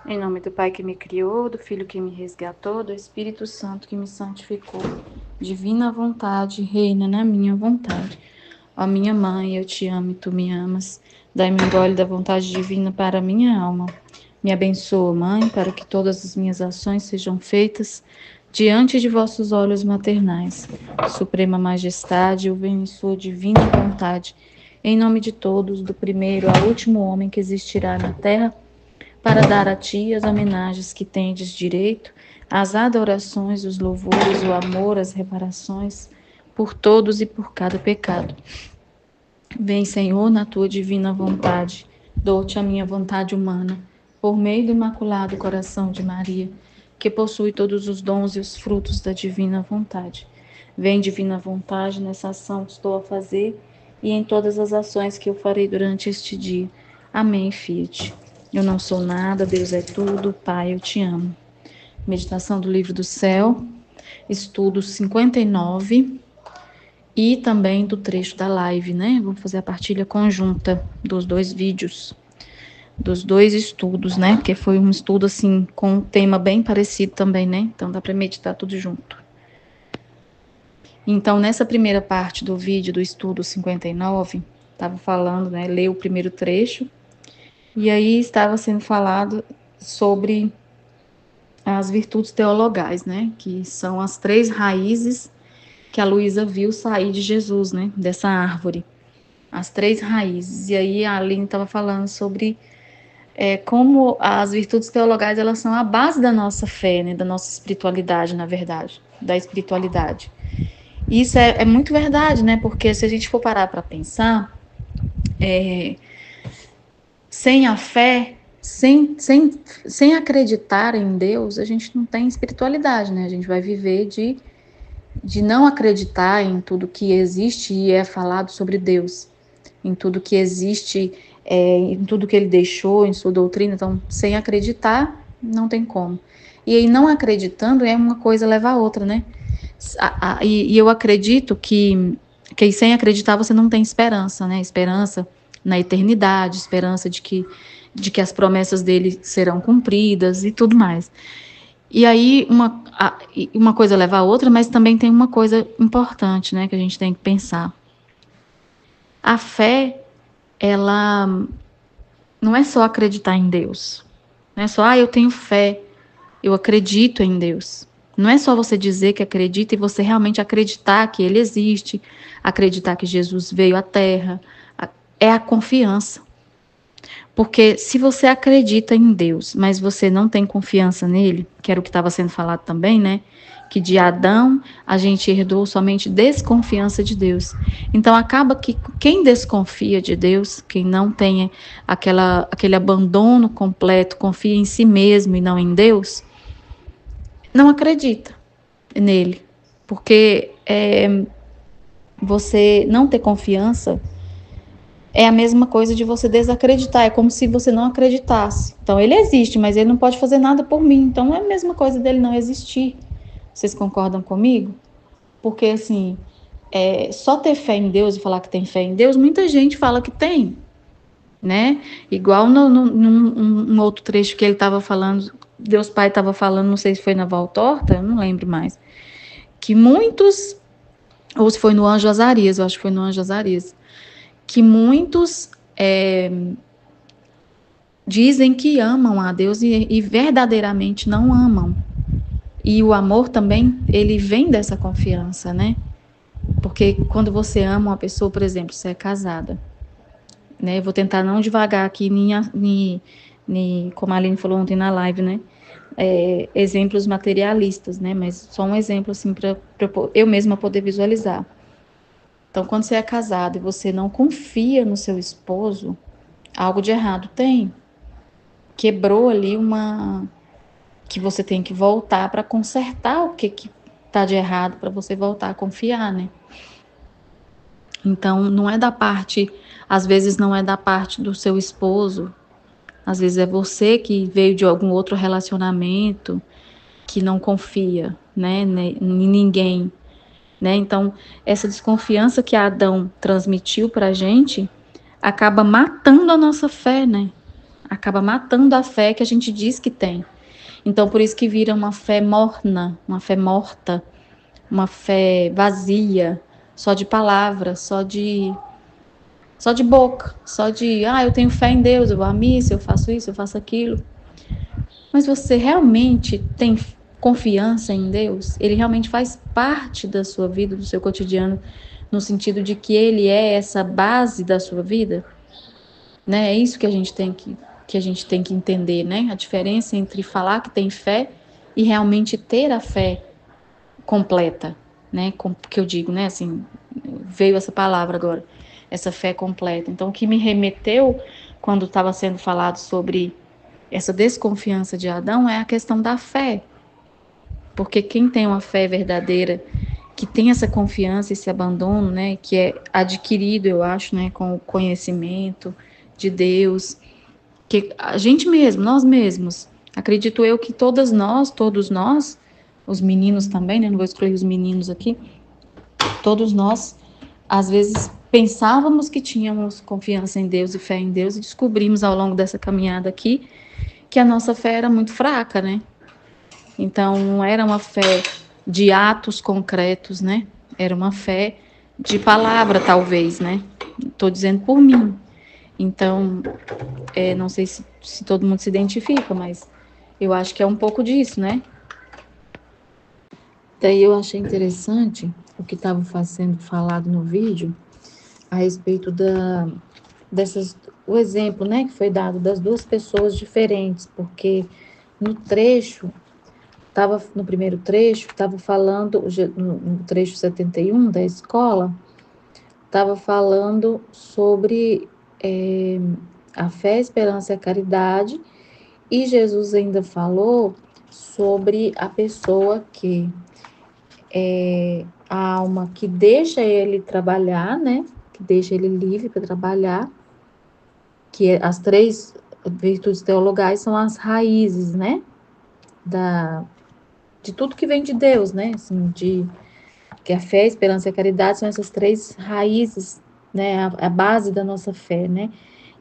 Em nome do Pai que me criou, do Filho que me resgatou, do Espírito Santo que me santificou. Divina vontade, reina na minha vontade. Ó minha mãe, eu te amo e tu me amas. Dai-me um gole da vontade divina para a minha alma. Me abençoa, Mãe, para que todas as minhas ações sejam feitas diante de vossos olhos maternais. Suprema Majestade, eu venho em sua divina vontade, em nome de todos, do primeiro ao último homem que existirá na terra, para dar a ti as homenagens que tendes direito, as adorações, os louvores, o amor, as reparações, por todos e por cada pecado. Vem, Senhor, na tua divina vontade, dou-te a minha vontade humana, por meio do imaculado coração de Maria, que possui todos os dons e os frutos da divina vontade. Vem, divina vontade, nessa ação que estou a fazer e em todas as ações que eu farei durante este dia. Amém, Fiat. Eu não sou nada, Deus é tudo, Pai, eu te amo. Meditação do Livro do Céu, estudo 59 e também do trecho da live, né? Vamos fazer a partilha conjunta dos dois vídeos, dos dois estudos, né? Porque foi um estudo, assim, com um tema bem parecido também, né? Então dá para meditar tudo junto. Então, nessa primeira parte do vídeo do estudo 59, estava falando, né? Leu o primeiro trecho, e aí estava sendo falado sobre as virtudes teologais, né? Que são as 3 raízes que a Luísa viu sair de Jesus, né? Dessa árvore. As 3 raízes. E aí a Aline estava falando sobre como as virtudes teologais, elas são a base da nossa fé, né? Da nossa espiritualidade, na verdade. Da espiritualidade. E isso é muito verdade, né? Porque se a gente for parar para pensar, sem a fé, sem acreditar em Deus, a gente não tem espiritualidade, né? A gente vai viver de não acreditar em tudo que existe e é falado sobre Deus, em tudo que existe, em tudo que ele deixou em sua doutrina. Então, sem acreditar, não tem como. E aí, não acreditando, uma coisa leva a outra, né? E eu acredito que sem acreditar você não tem esperança, né? Esperança na eternidade, esperança de que as promessas dele serão cumpridas e tudo mais. E aí, uma coisa leva a outra, mas também tem uma coisa importante, né, que a gente tem que pensar. A fé, ela não é só acreditar em Deus. Não é só, eu tenho fé, eu acredito em Deus. Não é só você dizer que acredita e você realmente acreditar que Ele existe, acreditar que Jesus veio à Terra. É a confiança. Porque se você acredita em Deus, mas você não tem confiança nele, que era o que estava sendo falado também, né? Que de Adão a gente herdou somente desconfiança de Deus. Então acaba que quem desconfia de Deus, quem não tem aquele abandono completo, confia em si mesmo e não em Deus, não acredita nele. Porque você não ter confiança é a mesma coisa de você desacreditar, é como se você não acreditasse. Então, ele existe, mas ele não pode fazer nada por mim. Então, é a mesma coisa dele não existir. Vocês concordam comigo? Porque, assim, só ter fé em Deus e falar que tem fé em Deus, muita gente fala que tem, né? Igual num outro trecho que ele estava falando, Deus Pai estava falando, não sei se foi na Valtorta, não lembro mais, que muitos, ou se foi no Anjo Azarias, eu acho que foi no Anjo Azarias, que muitos dizem que amam a Deus e verdadeiramente não amam. E o amor também, ele vem dessa confiança, né? Porque quando você ama uma pessoa, por exemplo, você é casada, né? Eu vou tentar não devagar aqui, como a Aline falou ontem na live, né? Exemplos materialistas, né? Mas só um exemplo, assim, para eu mesma poder visualizar. Então, quando você é casado e você não confia no seu esposo, algo de errado tem. Quebrou ali que você tem que voltar para consertar o que tá de errado para você voltar a confiar, né? Então, não é da parte, às vezes não é da parte do seu esposo, às vezes é você que veio de algum outro relacionamento que não confia, né, em ninguém, né? Então, essa desconfiança que Adão transmitiu para a gente acaba matando a nossa fé, né? acaba matando a fé que a gente diz que tem. Então, por isso que vira uma fé morna, uma fé morta, uma fé vazia, só de palavra, só de boca, só de, eu tenho fé em Deus, eu vou à missa, eu faço isso, eu faço aquilo. Mas você realmente tem confiança em Deus? Ele realmente faz parte da sua vida, do seu cotidiano, no sentido de que ele é essa base da sua vida? Né? É isso que a gente tem que entender, né? A diferença entre falar que tem fé e realmente ter a fé completa, né? Que eu digo, né? Assim, veio essa palavra agora, essa fé completa. Então, o que me remeteu quando estava sendo falado sobre essa desconfiança de Adão é a questão da fé, porque quem tem uma fé verdadeira, que tem essa confiança, esse abandono, né? Que é adquirido, eu acho, né? Com o conhecimento de Deus, que a gente mesmo, nós mesmos, acredito eu que todos nós, os meninos também, né? Não vou excluir os meninos aqui, todos nós, às vezes, pensávamos que tínhamos confiança em Deus e fé em Deus e descobrimos ao longo dessa caminhada aqui que a nossa fé era muito fraca, né? Então, não era uma fé de atos concretos, né? Era uma fé de palavra, talvez, né? Estou dizendo por mim. Então, não sei se todo mundo se identifica, mas eu acho que é um pouco disso, né? Daí eu achei interessante o que estava sendo falado no vídeo a respeito o exemplo, né, que foi dado das duas pessoas diferentes, porque no primeiro trecho, estava falando, no trecho 71 da escola, estava falando sobre a fé, a esperança e a caridade, e Jesus ainda falou sobre a pessoa que a alma que deixa ele trabalhar, né? Que deixa ele livre para trabalhar, que as 3 virtudes teologais são as raízes, né? De tudo que vem de Deus, né? Assim, que a fé, a esperança e a caridade são essas 3 raízes, né? A base da nossa fé, né?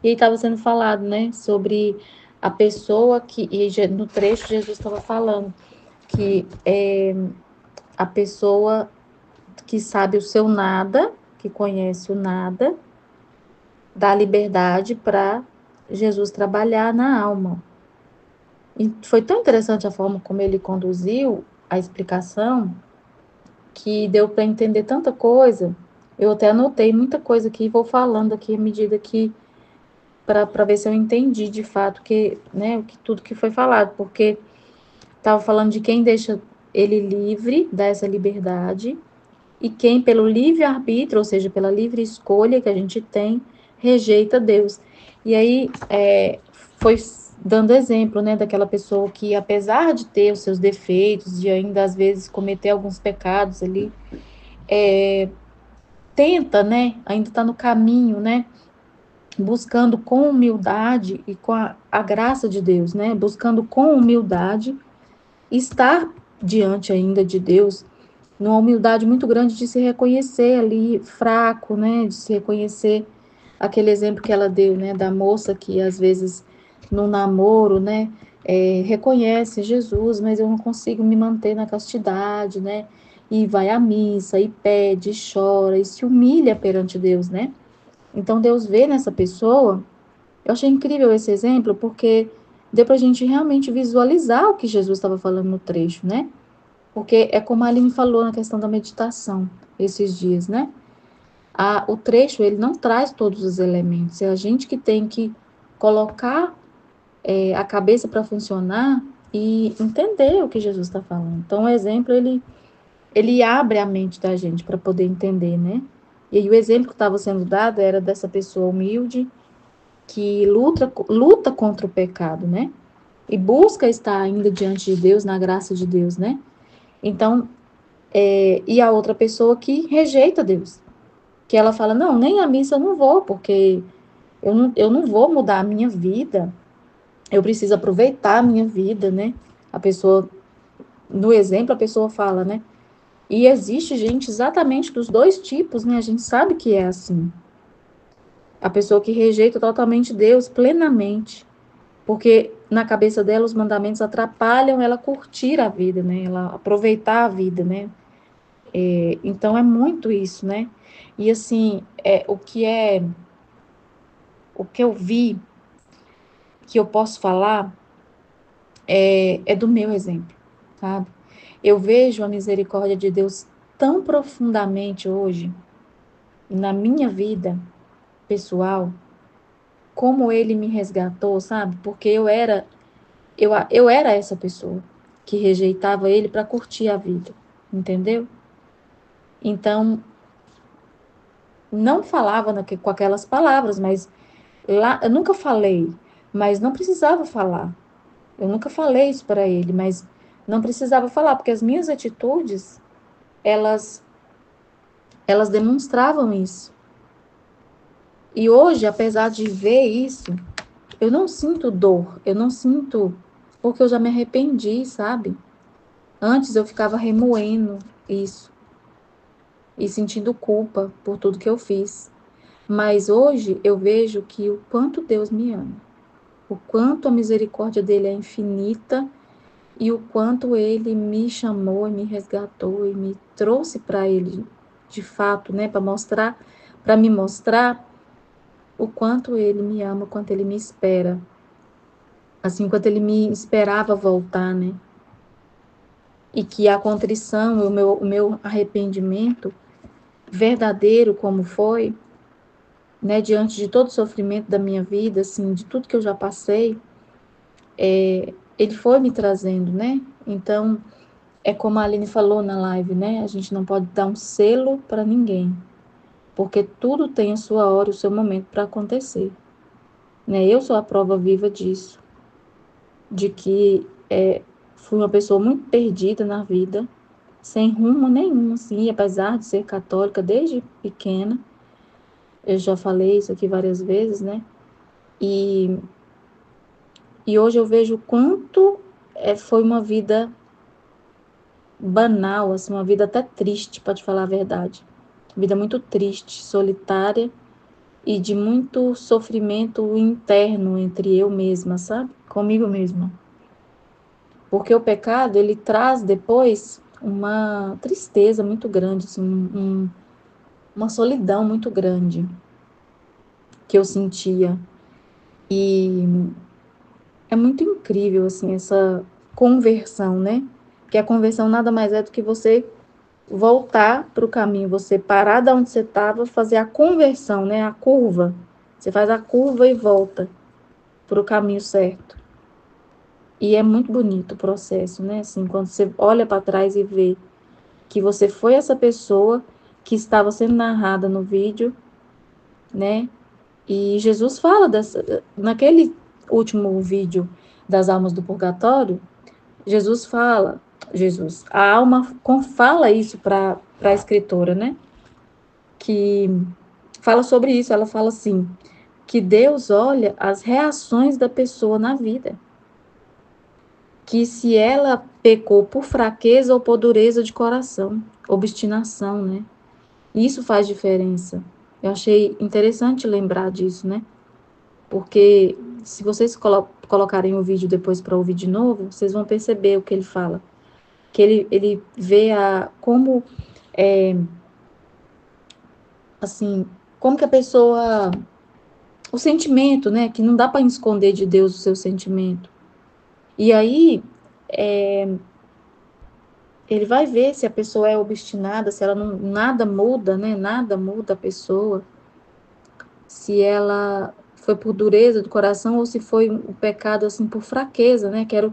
E aí estava sendo falado, né? Sobre a pessoa no trecho Jesus estava falando que a pessoa que sabe o seu nada, que conhece o nada, dá liberdade para Jesus trabalhar na alma. E foi tão interessante a forma como ele conduziu a explicação, que deu para entender tanta coisa. Eu até anotei muita coisa aqui e vou falando aqui à medida que para ver se eu entendi de fato tudo que foi falado, porque estava falando de quem deixa ele livre, dá essa liberdade, e quem, pelo livre-arbítrio, ou seja, pela livre escolha que a gente tem, rejeita Deus. E aí foi dando exemplo, né, daquela pessoa que, apesar de ter os seus defeitos, de ainda às vezes cometer alguns pecados ali, tenta, né, ainda está no caminho, né, buscando com humildade e com a graça de Deus, né, buscando com humildade estar diante ainda de Deus, numa humildade muito grande de se reconhecer ali fraco, né, de se reconhecer aquele exemplo que ela deu, né, da moça que às vezes no namoro, né, reconhece Jesus, mas eu não consigo me manter na castidade, né, e vai à missa, e pede, e chora, e se humilha perante Deus, né. Então Deus vê nessa pessoa. Eu achei incrível esse exemplo, porque deu para a gente realmente visualizar o que Jesus estava falando no trecho, né? Porque é como a Aline falou na questão da meditação esses dias, né? O trecho, ele não traz todos os elementos, é a gente que tem que colocar a cabeça para funcionar e entender o que Jesus está falando. Então, o exemplo, ele abre a mente da gente para poder entender, né? E aí, o exemplo que estava sendo dado era dessa pessoa humilde que luta contra o pecado, né? E busca estar ainda diante de Deus, na graça de Deus, né? Então, e a outra pessoa que rejeita Deus, que ela fala, não, nem a missa eu não vou, porque eu não vou mudar a minha vida, eu preciso aproveitar a minha vida, né? A pessoa, no exemplo, a pessoa fala, né? E existe gente exatamente dos 2 tipos, né? A gente sabe que é assim. A pessoa que rejeita totalmente Deus, plenamente, Porque na cabeça dela os mandamentos atrapalham ela curtir a vida, né? Ela aproveitar a vida, né? Então é muito isso, né? E assim, o que eu vi, que eu posso falar, é do meu exemplo, sabe? Eu vejo a misericórdia de Deus tão profundamente hoje na minha vida pessoal, como ele me resgatou, sabe? Porque eu era essa pessoa que rejeitava ele para curtir a vida, entendeu? Então, não falava com aquelas palavras, mas lá eu nunca falei, mas não precisava falar. Eu nunca falei isso para ele, mas não precisava falar, porque as minhas atitudes, elas elas demonstravam isso. E hoje, apesar de ver isso, eu não sinto dor, eu não sinto, porque eu já me arrependi, sabe? Antes eu ficava remoendo isso e sentindo culpa por tudo que eu fiz. Mas hoje eu vejo que o quanto Deus me ama, o quanto a misericórdia dele é infinita e o quanto ele me chamou e me resgatou e me trouxe para ele, de fato, né, para me mostrar o quanto ele me ama, o quanto ele me espera, assim, quanto ele me esperava voltar, né? E que a contrição, o meu arrependimento verdadeiro como foi, né, diante de todo o sofrimento da minha vida, assim, de tudo que eu já passei, ele foi me trazendo, né? Então, é como a Aline falou na live, né? A gente não pode dar um selo para ninguém, porque tudo tem a sua hora, o seu momento para acontecer, né? Eu sou a prova viva disso, de que fui uma pessoa muito perdida na vida, sem rumo nenhum, assim, apesar de ser católica desde pequena. Eu já falei isso aqui várias vezes, né? E, e hoje eu vejo o quanto foi uma vida banal, assim, uma vida até triste, para te falar a verdade. Vida muito triste, solitária e de muito sofrimento interno entre eu mesma, sabe? Comigo mesma. Porque o pecado, ele traz depois uma tristeza muito grande, assim, uma solidão muito grande que eu sentia. E é muito incrível, assim, essa conversão, né? Que a conversão nada mais é do que você voltar para o caminho, você parar da onde você estava, fazer a conversão, né? A curva. Você faz a curva e volta para o caminho certo. E é muito bonito o processo, né? Assim, quando você olha para trás e vê que você foi essa pessoa que estava sendo narrada no vídeo, né? E Jesus fala naquele último vídeo das almas do purgatório, a alma fala isso para a escritora, né? Que fala sobre isso, ela fala assim, que Deus olha as reações da pessoa na vida, que se ela pecou por fraqueza ou por dureza de coração, obstinação, né? Isso faz diferença. Eu achei interessante lembrar disso, né? Porque se vocês colocarem o vídeo depois para ouvir de novo, vocês vão perceber o que ele fala. Que ele vê como, assim, como que a pessoa, o sentimento, né? Que não dá para esconder de Deus o seu sentimento. E aí, ele vai ver se a pessoa é obstinada, se ela não, nada muda, né? Nada muda a pessoa. Se ela foi por dureza do coração ou se foi o pecado, assim, por fraqueza, né? Que era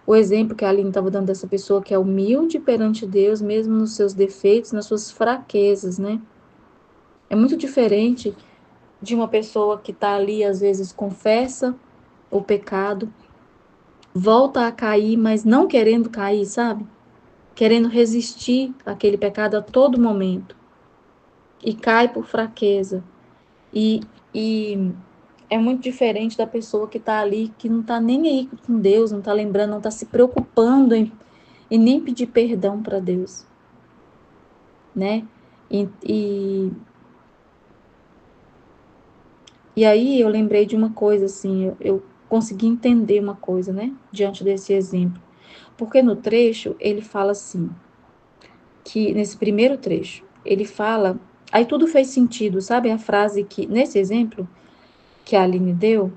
o exemplo que a Aline estava dando dessa pessoa que é humilde perante Deus, mesmo nos seus defeitos, nas suas fraquezas, né? É muito diferente de uma pessoa que está ali, às vezes, confessa o pecado, volta a cair, mas não querendo cair, sabe? Querendo resistir àquele pecado a todo momento e cai por fraqueza. E, e é muito diferente da pessoa que está ali, que não está nem aí com Deus, não está lembrando, não está se preocupando em nem pedir perdão para Deus, né? E, e, e aí eu lembrei de uma coisa, assim, consegui entender uma coisa, né, diante desse exemplo. Porque no trecho, ele fala assim, que nesse primeiro trecho, ele fala, aí tudo fez sentido, sabe a frase que, nesse exemplo que a Aline deu,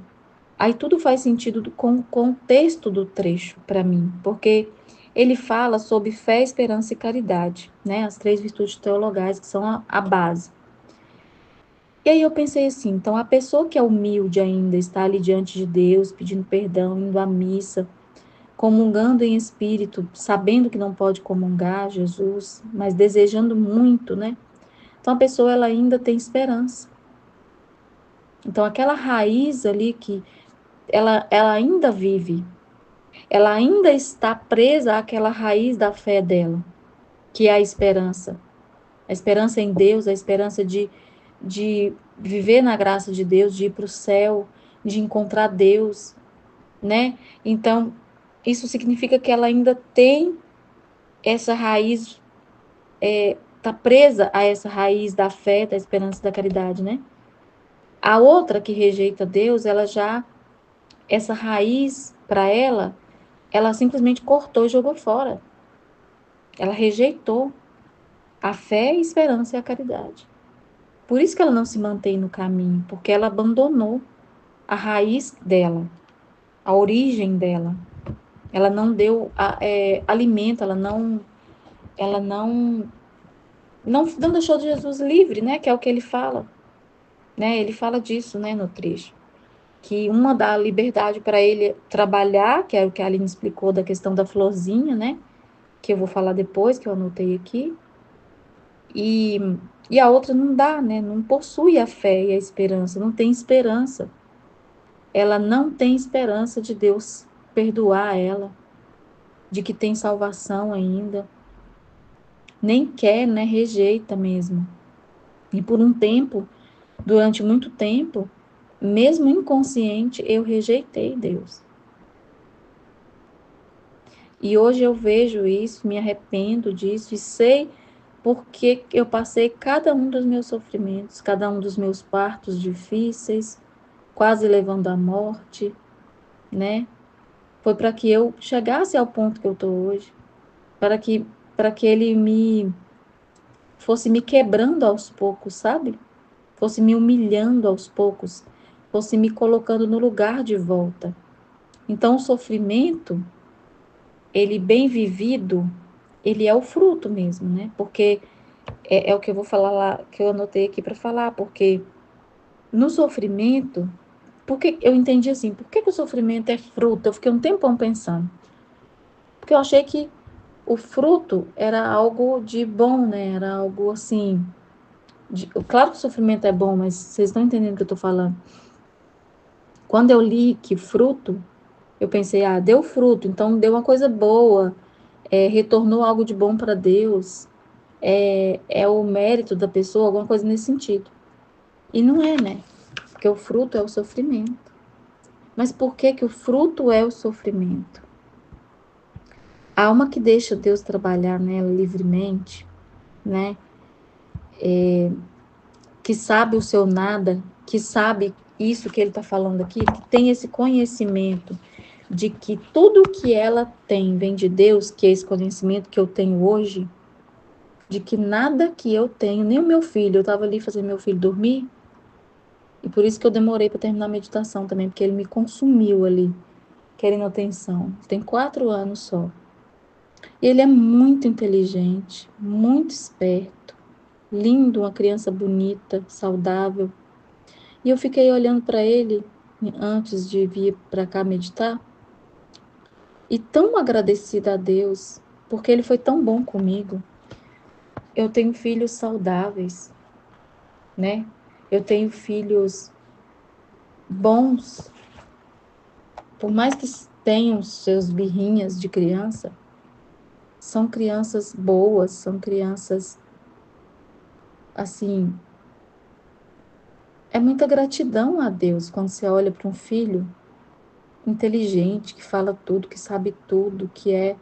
aí tudo faz sentido com o contexto do trecho para mim, porque ele fala sobre fé, esperança e caridade, né, as 3 virtudes teologais que são a base. E aí eu pensei assim, então a pessoa que é humilde ainda, está ali diante de Deus, pedindo perdão, indo à missa, comungando em espírito, sabendo que não pode comungar Jesus, mas desejando muito, né? Então a pessoa ela ainda tem esperança. Então aquela raiz ali que ela ainda vive, ela ainda está presa àquela raiz da fé dela, que é a esperança. A esperança em Deus, a esperança de viver na graça de Deus, de ir para o céu, de encontrar Deus, né? Então, isso significa que ela ainda tem essa raiz, tá presa a essa raiz da fé, da esperança e da caridade, né? A outra que rejeita Deus, ela já, essa raiz para ela simplesmente cortou e jogou fora. Ela rejeitou a fé, a esperança e a caridade. Por isso que ela não se mantém no caminho, porque ela abandonou a raiz dela, a origem dela. Ela não deu alimento, ela não deixou Jesus livre, né? Que é o que ele fala, né? Ele fala disso, né, no trecho. Que uma dá liberdade para ele trabalhar, que é o que a Aline explicou da questão da florzinha, né? Que eu vou falar depois, que eu anotei aqui. E, e a outra não dá, né? Não possui a fé e a esperança, não tem esperança. Ela não tem esperança de Deus perdoar ela, de que tem salvação ainda. Nem quer, né? Rejeita mesmo. E por um tempo, durante muito tempo, mesmo inconsciente, eu rejeitei Deus. E hoje eu vejo isso, me arrependo disso e sei porque eu passei cada um dos meus sofrimentos, cada um dos meus partos difíceis, quase levando à morte, né? Foi para que eu chegasse ao ponto que eu estou hoje, para que ele me fosse me quebrando aos poucos, sabe? Fosse me humilhando aos poucos, fosse me colocando no lugar de volta. Então, o sofrimento, ele bem vivido, ele é o fruto mesmo, né? Porque é o que eu vou falar lá, que eu anotei aqui para falar, porque no sofrimento, porque eu entendi assim, por que o sofrimento é fruto? Eu fiquei um tempão pensando. Porque eu achei que o fruto era algo de bom, né? Era algo assim. Claro que o sofrimento é bom, mas vocês estão entendendo o que eu tô falando. Quando eu li que fruto, eu pensei, deu fruto, então deu uma coisa boa, retornou algo de bom para Deus, é o mérito da pessoa, alguma coisa nesse sentido. E não é, né? Porque o fruto é o sofrimento. Mas por que que o fruto é o sofrimento? A alma que deixa Deus trabalhar nela livremente, né? Que sabe o seu nada, que sabe isso que ele está falando aqui, que tem esse conhecimento de que tudo que ela tem vem de Deus, que é esse conhecimento que eu tenho hoje, de que nada que eu tenho, nem o meu filho, eu estava ali fazendo meu filho dormir, e por isso que eu demorei para terminar a meditação também, porque ele me consumiu ali, querendo atenção. Tem 4 anos só. E ele é muito inteligente, muito esperto, lindo, uma criança bonita, saudável. E eu fiquei olhando para ele antes de vir para cá meditar, e tão agradecida a Deus, porque ele foi tão bom comigo. Eu tenho filhos saudáveis, né? Eu tenho filhos bons, por mais que tenham seus birrinhas de criança, são crianças boas, são crianças, assim, é muita gratidão a Deus quando você olha para um filho inteligente, que fala tudo, que sabe tudo, que é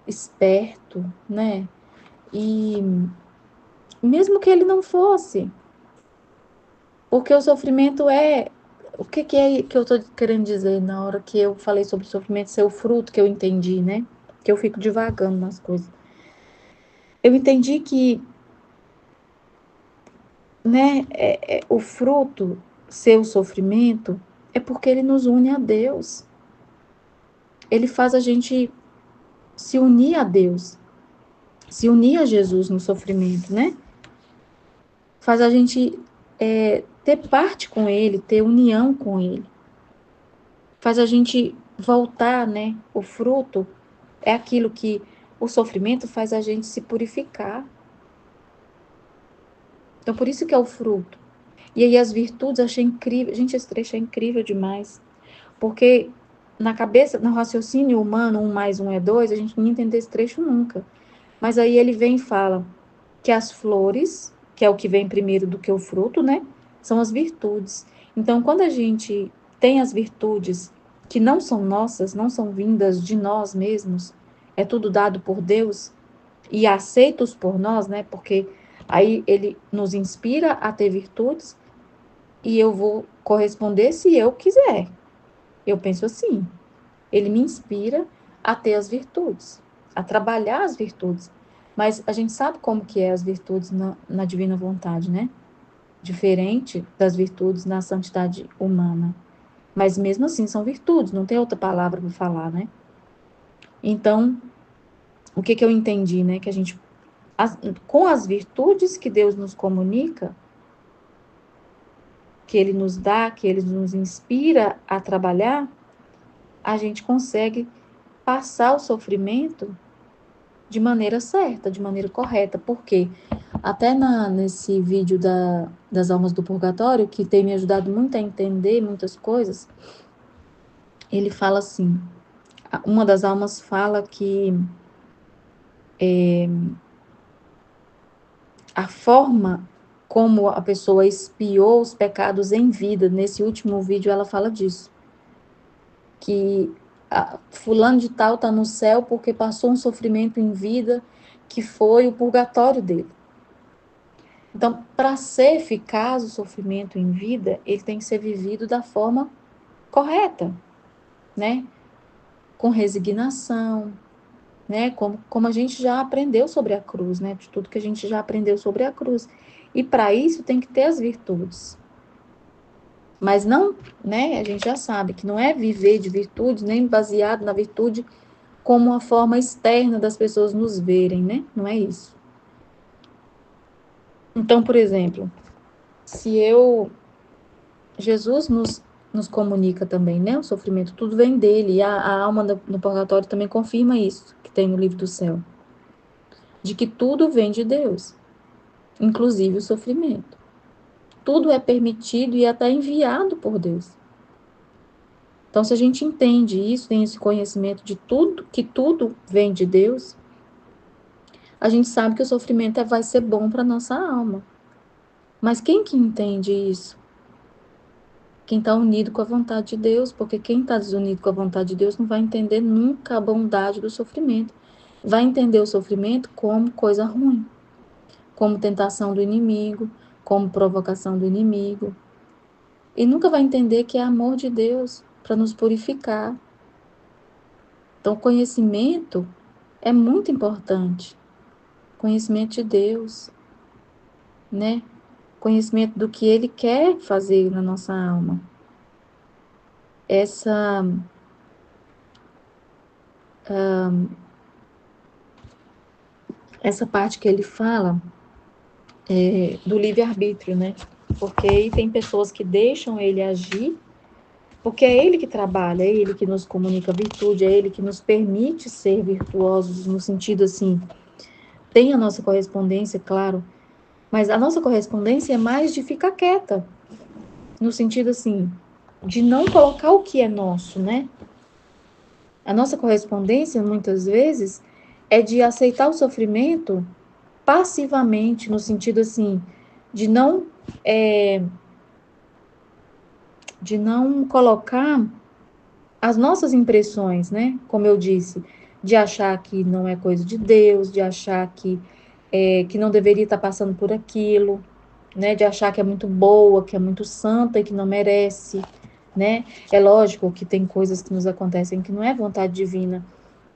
esperto, né? E mesmo que ele não fosse, porque o sofrimento o que é que eu estou querendo dizer na hora que eu falei sobre o sofrimento ser o fruto que eu entendi, né? Que eu fico divagando nas coisas. Eu entendi que, né, o fruto ser o sofrimento é porque ele nos une a Deus. Ele faz a gente se unir a Deus, se unir a Jesus no sofrimento, né? Faz a gente ter parte com Ele, ter união com Ele. Faz a gente voltar, né? O fruto é aquilo que o sofrimento faz a gente se purificar. Então, por isso que é o fruto. E aí as virtudes, achei incrível. Gente, esse trecho é incrível demais. Porque na cabeça, no raciocínio humano, 1 mais 1 é 2, a gente não ia entender esse trecho nunca. Mas aí ele vem e fala que as flores, que é o que vem primeiro do que o fruto, né? São as virtudes. Então, quando a gente tem as virtudes que não são nossas, não são vindas de nós mesmos, é tudo dado por Deus e aceitos por nós, né? Porque aí ele nos inspira a ter virtudes e eu vou corresponder se eu quiser. Eu penso assim, ele me inspira a ter as virtudes, a trabalhar as virtudes. Mas a gente sabe como que é as virtudes na divina vontade, né? Diferente das virtudes na santidade humana. Mas mesmo assim são virtudes, não tem outra palavra para falar, né? Então, o que eu entendi, né? Que a gente, com as virtudes que Deus nos comunica, que Ele nos dá, que Ele nos inspira a trabalhar, a gente consegue passar o sofrimento de maneira certa, de maneira correta. Por quê? Até nesse vídeo das almas do purgatório, que tem me ajudado muito a entender muitas coisas, ele fala assim, uma das almas fala que a forma como a pessoa expiou os pecados em vida, nesse último vídeo ela fala disso, que fulano de tal está no céu porque passou um sofrimento em vida que foi o purgatório dele. Então, para ser eficaz o sofrimento em vida, ele tem que ser vivido da forma correta, né? Com resignação, né? Como a gente já aprendeu sobre a cruz, né? De tudo que a gente já aprendeu sobre a cruz. E para isso tem que ter as virtudes. Mas não, né? A gente já sabe que não é viver de virtudes, nem baseado na virtude como uma forma externa das pessoas nos verem, né? Não é isso. Então, por exemplo, se Jesus nos comunica também, né? O sofrimento, tudo vem dele. E a alma no purgatório também confirma isso, que tem no livro do céu. De que tudo vem de Deus, inclusive o sofrimento. Tudo é permitido e até enviado por Deus. Então, se a gente entende isso, tem esse conhecimento de tudo, que tudo vem de Deus, a gente sabe que o sofrimento vai ser bom para nossa alma. Mas quem que entende isso? Quem está unido com a vontade de Deus, porque quem está desunido com a vontade de Deus não vai entender nunca a bondade do sofrimento. Vai entender o sofrimento como coisa ruim, como tentação do inimigo, como provocação do inimigo. E nunca vai entender que é amor de Deus para nos purificar. Então, o conhecimento é muito importante. Conhecimento de Deus, né? Conhecimento do que Ele quer fazer na nossa alma. Essa parte que ele fala do livre-arbítrio, né? Porque aí tem pessoas que deixam ele agir, porque é ele que trabalha, é ele que nos comunica a virtude, é ele que nos permite ser virtuosos, no sentido assim, tem a nossa correspondência, claro, mas a nossa correspondência é mais de ficar quieta, no sentido assim, de não colocar o que é nosso, né? A nossa correspondência, muitas vezes, é de aceitar o sofrimento passivamente, no sentido assim, de não colocar as nossas impressões, né? Como eu disse, de achar que não é coisa de Deus, de achar que não deveria estar passando por aquilo, né? De achar que é muito boa, que é muito santa e que não merece. né? É lógico que tem coisas que nos acontecem que não é vontade divina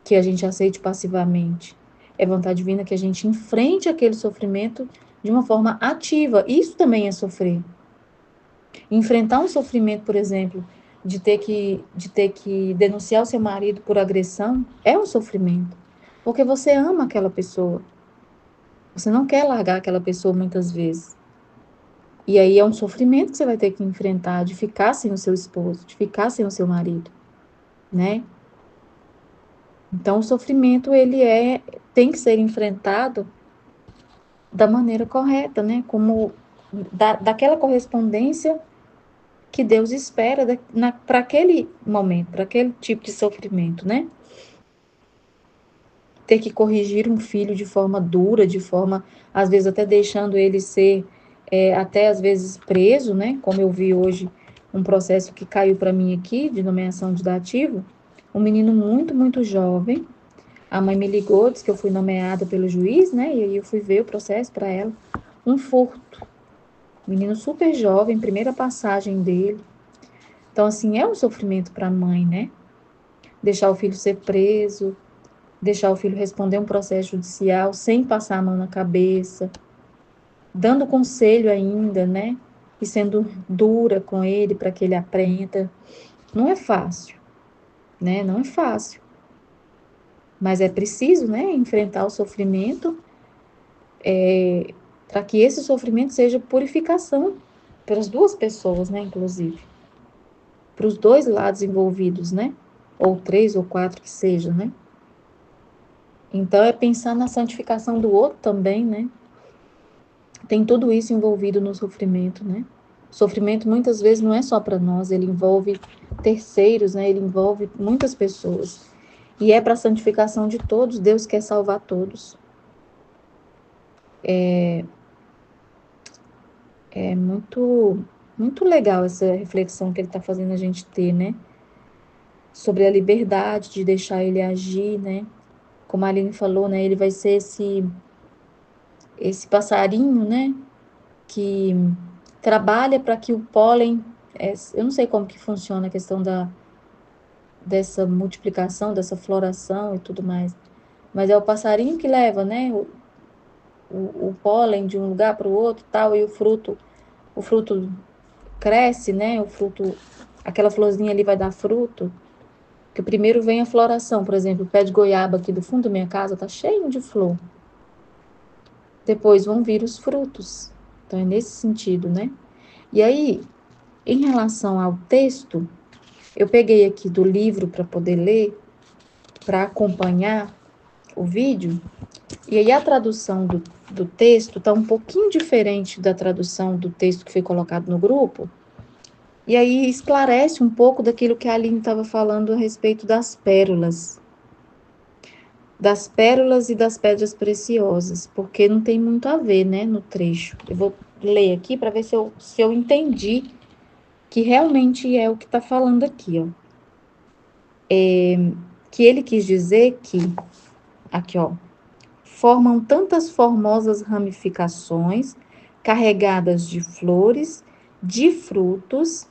que a gente aceite passivamente. É vontade divina que a gente enfrente aquele sofrimento de uma forma ativa. Isso também é sofrer. Enfrentar um sofrimento, por exemplo, de ter que denunciar o seu marido por agressão, é um sofrimento. Porque você ama aquela pessoa. Você não quer largar aquela pessoa muitas vezes. E aí é um sofrimento que você vai ter que enfrentar de ficar sem o seu esposo, de ficar sem o seu marido, né? Então o sofrimento tem que ser enfrentado da maneira correta, né? Como daquela correspondência que Deus espera para aquele momento, para aquele tipo de sofrimento, né? Ter que corrigir um filho de forma dura, de forma, às vezes, até deixando ele ser, até às vezes, preso, né? Como eu vi hoje, um processo que caiu para mim aqui, de nomeação de dativo, um menino muito, muito jovem. A mãe me ligou, disse que eu fui nomeada pelo juiz, né? E aí eu fui ver o processo para ela. Um furto. Menino super jovem, primeira passagem dele. Então, assim, é um sofrimento para a mãe, né? Deixar o filho ser preso, deixar o filho responder um processo judicial sem passar a mão na cabeça, dando conselho ainda, né? E sendo dura com ele para que ele aprenda. Não é fácil, né? Não é fácil. Mas é preciso, né? Enfrentar o sofrimento para que esse sofrimento seja purificação para as duas pessoas, né? Inclusive. Para os dois lados envolvidos, né? Ou três ou quatro que seja, né? Então é pensar na santificação do outro também, né? Tem tudo isso envolvido no sofrimento, né? O sofrimento muitas vezes não é só para nós, ele envolve terceiros, né? Ele envolve muitas pessoas. E é para a santificação de todos, Deus quer salvar todos. É muito, muito legal essa reflexão que ele está fazendo a gente ter, né? Sobre a liberdade de deixar ele agir, né? Como a Aline falou, né? Ele vai ser esse passarinho, né? Que trabalha para que o pólen, eu não sei como que funciona a questão dessa multiplicação, dessa floração e tudo mais, mas é o passarinho que leva, né, o pólen de um lugar para o outro, tal, e o fruto cresce, né, aquela florzinha ali vai dar fruto, que primeiro vem a floração, por exemplo, o pé de goiaba aqui do fundo da minha casa tá cheio de flor, depois vão vir os frutos, então é nesse sentido, né, e aí, em relação ao texto, eu peguei aqui do livro para poder ler, para acompanhar o vídeo, e aí a tradução do texto está um pouquinho diferente da tradução do texto que foi colocado no grupo, e aí esclarece um pouco daquilo que a Aline estava falando a respeito das pérolas e das pedras preciosas, porque não tem muito a ver, né, no trecho. Eu vou ler aqui para ver se eu entendi que realmente é o que está falando aqui, ó. Que ele quis dizer que, aqui, ó, formam tantas formosas ramificações carregadas de flores, de frutos,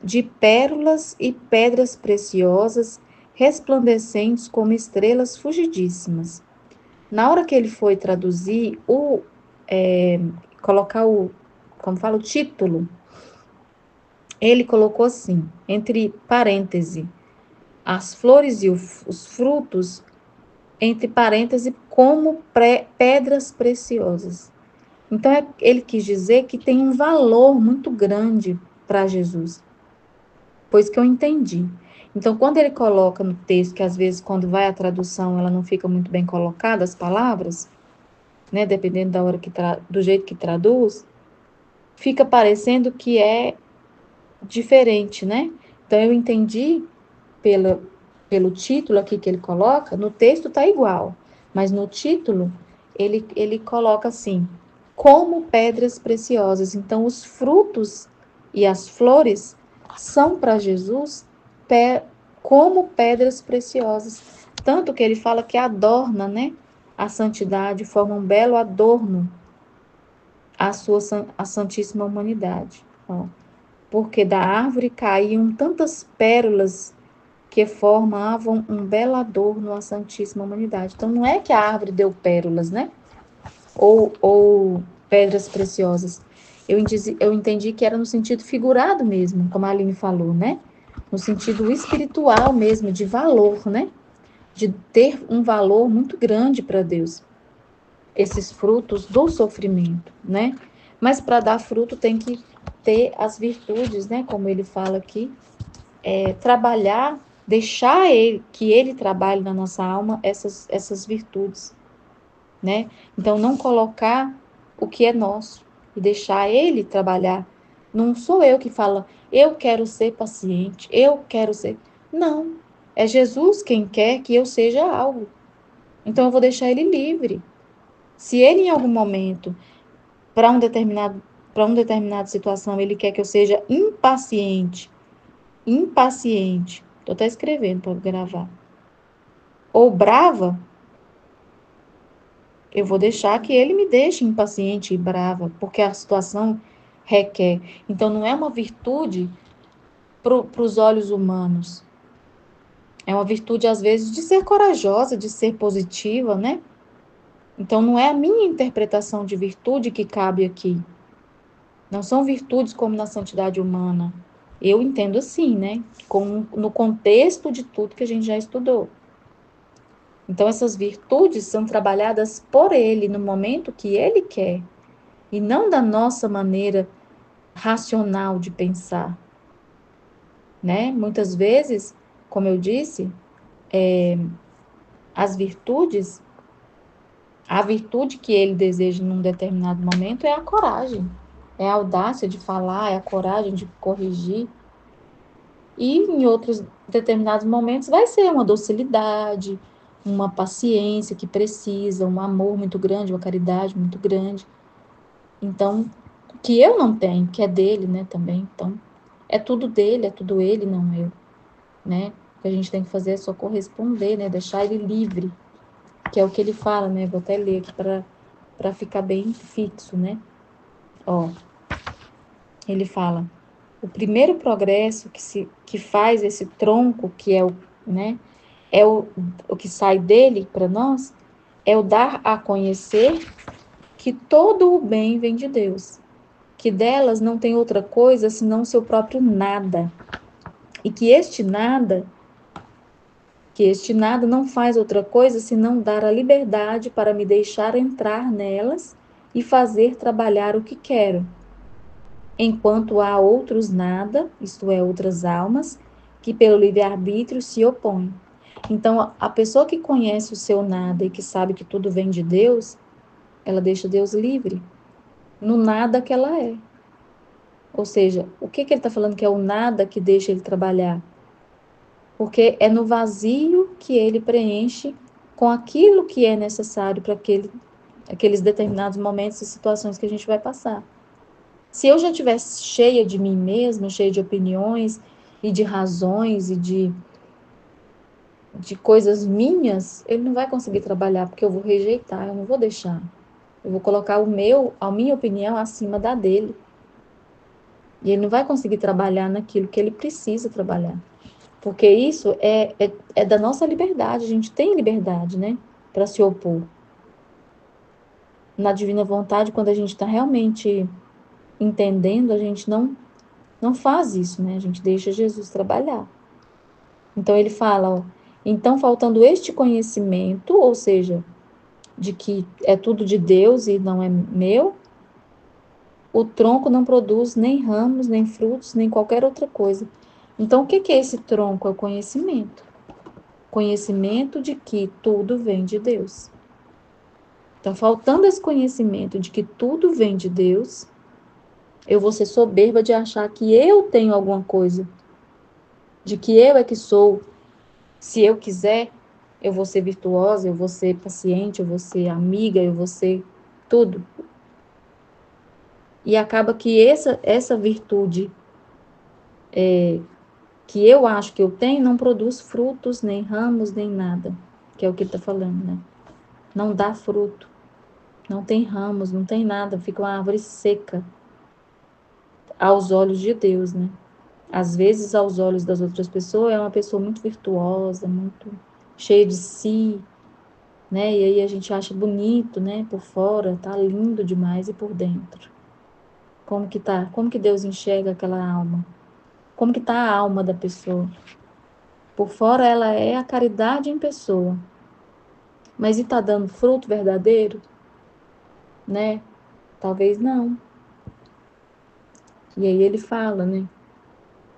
de pérolas e pedras preciosas, resplandecentes como estrelas fulgidíssimas. Na hora que ele foi traduzir colocar como fala, o título, ele colocou assim, entre parênteses, as flores e os frutos, entre parênteses, como pedras preciosas. Então, ele quis dizer que tem um valor muito grande para Jesus, pois que eu entendi. Então, quando ele coloca no texto, que às vezes, quando vai a tradução, ela não fica muito bem colocada, as palavras, né, dependendo da hora do jeito que traduz, fica parecendo que é diferente, né? Então, eu entendi pelo título aqui que ele coloca, no texto tá igual, mas no título ele coloca assim, como pedras preciosas. Então, os frutos e as flores são para Jesus como pedras preciosas. Tanto que ele fala que adorna, né? A santidade, forma um belo adorno à Santíssima Humanidade. Ó, porque da árvore caíam tantas pérolas que formavam um belo adorno à Santíssima Humanidade. Então, não é que a árvore deu pérolas, né? Ou pedras preciosas. Eu entendi que era no sentido figurado mesmo, como a Aline falou, né? No sentido espiritual mesmo, de valor, né? De ter um valor muito grande para Deus. Esses frutos do sofrimento, né? Mas para dar fruto tem que ter as virtudes, né? Como ele fala aqui, trabalhar, deixar que ele trabalhe na nossa alma essas virtudes, né? Então, não colocar o que é nosso e deixar ele trabalhar. Não sou eu que falo, eu quero ser paciente, eu quero ser. Não, é Jesus quem quer que eu seja algo. Então, eu vou deixar ele livre. Se ele, em algum momento, para uma determinada situação, ele quer que eu seja impaciente, estou até escrevendo para gravar, ou brava, eu vou deixar que ele me deixe impaciente e brava, porque a situação requer. Então, não é uma virtude para os olhos humanos. É uma virtude, às vezes, de ser corajosa, de ser positiva, né? Então, não é a minha interpretação de virtude que cabe aqui. Não são virtudes como na santidade humana. Eu entendo assim, né? No contexto de tudo que a gente já estudou. Então, essas virtudes são trabalhadas por ele no momento que ele quer, e não da nossa maneira racional de pensar, né? Muitas vezes, como eu disse, as virtudes, a virtude que ele deseja num determinado momento é a coragem, é a audácia de falar, é a coragem de corrigir. E em outros determinados momentos vai ser uma docilidade, uma paciência que precisa, um amor muito grande, uma caridade muito grande. Então, que eu não tenho, que é dele, né, também. Então, é tudo dele, é tudo ele, não eu, né? O que a gente tem que fazer é só corresponder, né, deixar ele livre, que é o que ele fala, né? Vou até ler aqui para ficar bem fixo, né? Ó, ele fala: o primeiro progresso que faz esse tronco, que é né, é o que sai dele para nós, é o dar a conhecer que todo o bem vem de Deus, que delas não tem outra coisa senão seu próprio nada, e que este nada não faz outra coisa senão dar a liberdade para me deixar entrar nelas e fazer trabalhar o que quero, enquanto há outros nada, isto é, outras almas, que pelo livre-arbítrio se opõem. Então, a pessoa que conhece o seu nada e que sabe que tudo vem de Deus, ela deixa Deus livre, no nada que ela é. Ou seja, o que ele está falando que é o nada que deixa ele trabalhar? Porque é no vazio que ele preenche com aquilo que é necessário para aqueles determinados momentos e situações que a gente vai passar. Se eu já estivesse cheia de mim mesma, cheia de opiniões e de razões e de coisas minhas, ele não vai conseguir trabalhar, porque eu vou rejeitar, eu não vou deixar. Eu vou colocar a minha opinião acima da dele. E ele não vai conseguir trabalhar naquilo que ele precisa trabalhar. Porque isso é da nossa liberdade, a gente tem liberdade, né? Para se opor. Na divina vontade, quando a gente está realmente entendendo, a gente não faz isso, né? A gente deixa Jesus trabalhar. Então ele fala, ó, então faltando este conhecimento, ou seja, de que é tudo de Deus e não é meu, o tronco não produz nem ramos, nem frutos, nem qualquer outra coisa. Então o que é esse tronco? É o conhecimento. Conhecimento de que tudo vem de Deus. Então, faltando esse conhecimento de que tudo vem de Deus, eu vou ser soberba de achar que eu tenho alguma coisa, de que eu é que sou. Se eu quiser, eu vou ser virtuosa, eu vou ser paciente, eu vou ser amiga, eu vou ser tudo. E acaba que essa virtude que eu acho que eu tenho não produz frutos, nem ramos, nem nada, que é o que ele está falando, né? Não dá fruto, não tem ramos, não tem nada, fica uma árvore seca. aos olhos de Deus, né? Às vezes, aos olhos das outras pessoas, é uma pessoa muito virtuosa, muito cheia de si, né? E aí a gente acha bonito, né? Por fora, tá lindo demais e por dentro. Como que tá? Como que Deus enxerga aquela alma? Como que tá a alma da pessoa? Por fora ela é a caridade em pessoa, mas e tá dando fruto verdadeiro, né? Talvez não. E aí ele fala, né?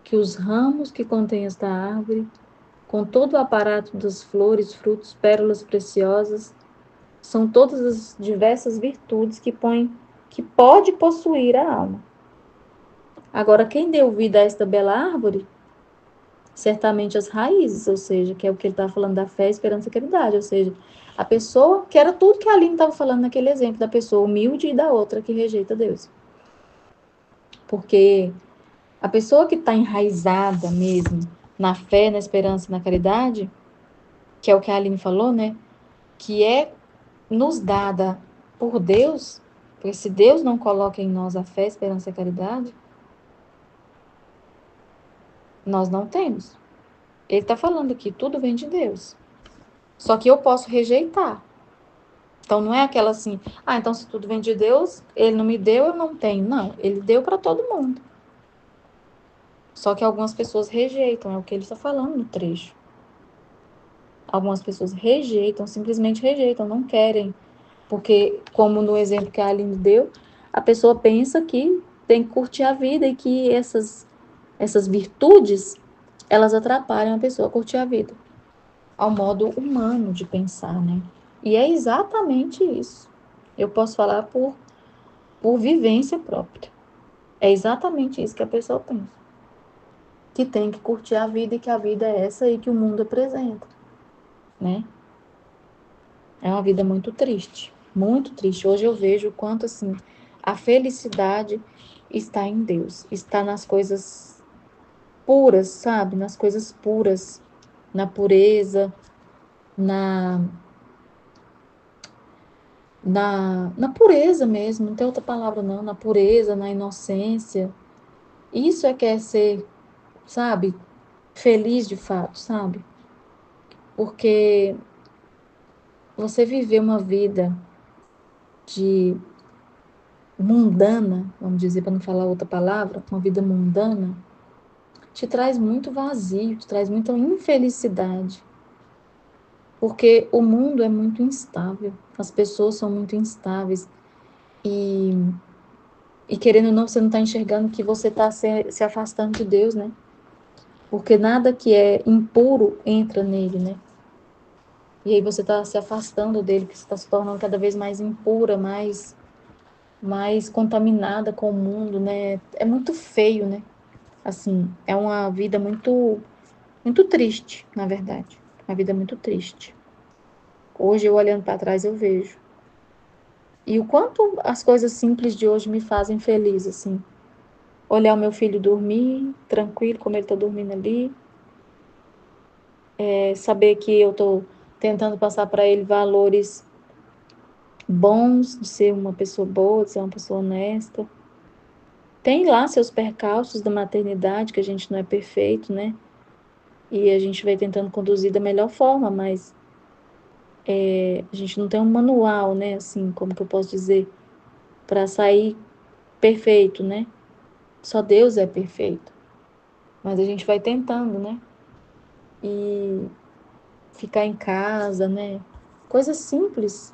Que os ramos que contém esta árvore, com todo o aparato das flores, frutos, pérolas preciosas, são todas as diversas virtudes que pode possuir a alma. Agora, quem deu vida a esta bela árvore, certamente as raízes, ou seja, que é o que ele está falando da fé, esperança e caridade, ou seja, a pessoa, que era tudo que a Aline estava falando naquele exemplo, da pessoa humilde e da outra que rejeita Deus. Porque a pessoa que está enraizada mesmo na fé, na esperança e na caridade, que é o que a Aline falou, né? Que é nos dada por Deus, porque se Deus não coloca em nós a fé, a esperança e a caridade, nós não temos. Ele está falando aqui, tudo vem de Deus. Só que eu posso rejeitar. Então não é aquela assim, então se tudo vem de Deus, ele não me deu, eu não tenho. Não, ele deu para todo mundo. Só que algumas pessoas rejeitam, é o que ele está falando no trecho. Algumas pessoas rejeitam, simplesmente rejeitam, não querem. Porque, como no exemplo que a Aline deu, a pessoa pensa que tem que curtir a vida e que essas virtudes, elas atrapalham a pessoa a curtir a vida. Ao modo humano de pensar, né? E é exatamente isso. Eu posso falar por vivência própria. É exatamente isso que a pessoa pensa. Que tem que curtir a vida e que a vida é essa aí que o mundo apresenta, né? É uma vida muito triste, muito triste. Hoje eu vejo o quanto, assim, a felicidade está em Deus, está nas coisas puras, sabe? Nas coisas puras, na pureza, na, na pureza mesmo, não tem outra palavra não, na pureza, na inocência. Isso é que é ser, sabe, feliz de fato, sabe? Porque você viver uma vida de mundana, vamos dizer, para não falar outra palavra, uma vida mundana, te traz muito vazio, te traz muita infelicidade. Porque o mundo é muito instável, as pessoas são muito instáveis e, e querendo ou não, você não está enxergando que você está se afastando de Deus, né? Porque nada que é impuro entra nele, né? E aí você está se afastando dele, que você está se tornando cada vez mais impura, mais contaminada com o mundo, né? É muito feio, né? Assim, é uma vida muito triste, na verdade. Uma vida muito triste. Hoje, eu olhando para trás, eu vejo. E o quanto as coisas simples de hoje me fazem feliz, assim. Olhar o meu filho dormir, tranquilo, como ele está dormindo ali. Saber que eu estou tentando passar para ele valores bons, de ser uma pessoa boa, de ser uma pessoa honesta. Tem lá seus percalços da maternidade, que a gente não é perfeito, né? E a gente vai tentando conduzir da melhor forma, mas a gente não tem um manual, né? Assim, como que eu posso dizer? Para sair perfeito, né? Só Deus é perfeito. Mas a gente vai tentando, né? E ficar em casa, né? Coisas simples,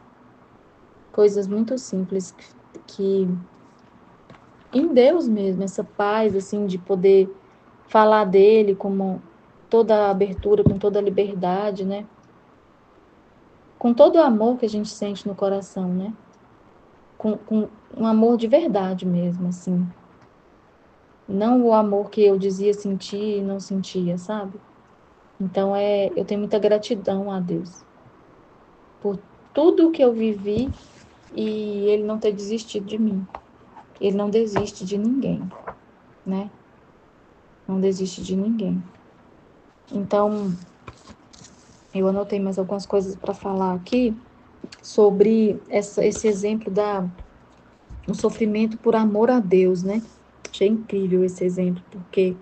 coisas muito simples que em Deus mesmo, essa paz, assim, de poder falar dele como toda a abertura, com toda a liberdade, né? Com todo o amor que a gente sente no coração, né? Com um amor de verdade mesmo, assim. Não o amor que eu dizia sentir e não sentia, sabe? Então, eu tenho muita gratidão a Deus por tudo que eu vivi e Ele não ter desistido de mim. Ele não desiste de ninguém, né? Não desiste de ninguém. Então, eu anotei mais algumas coisas para falar aqui sobre esse exemplo do sofrimento por amor a Deus, né? Achei incrível esse exemplo, porque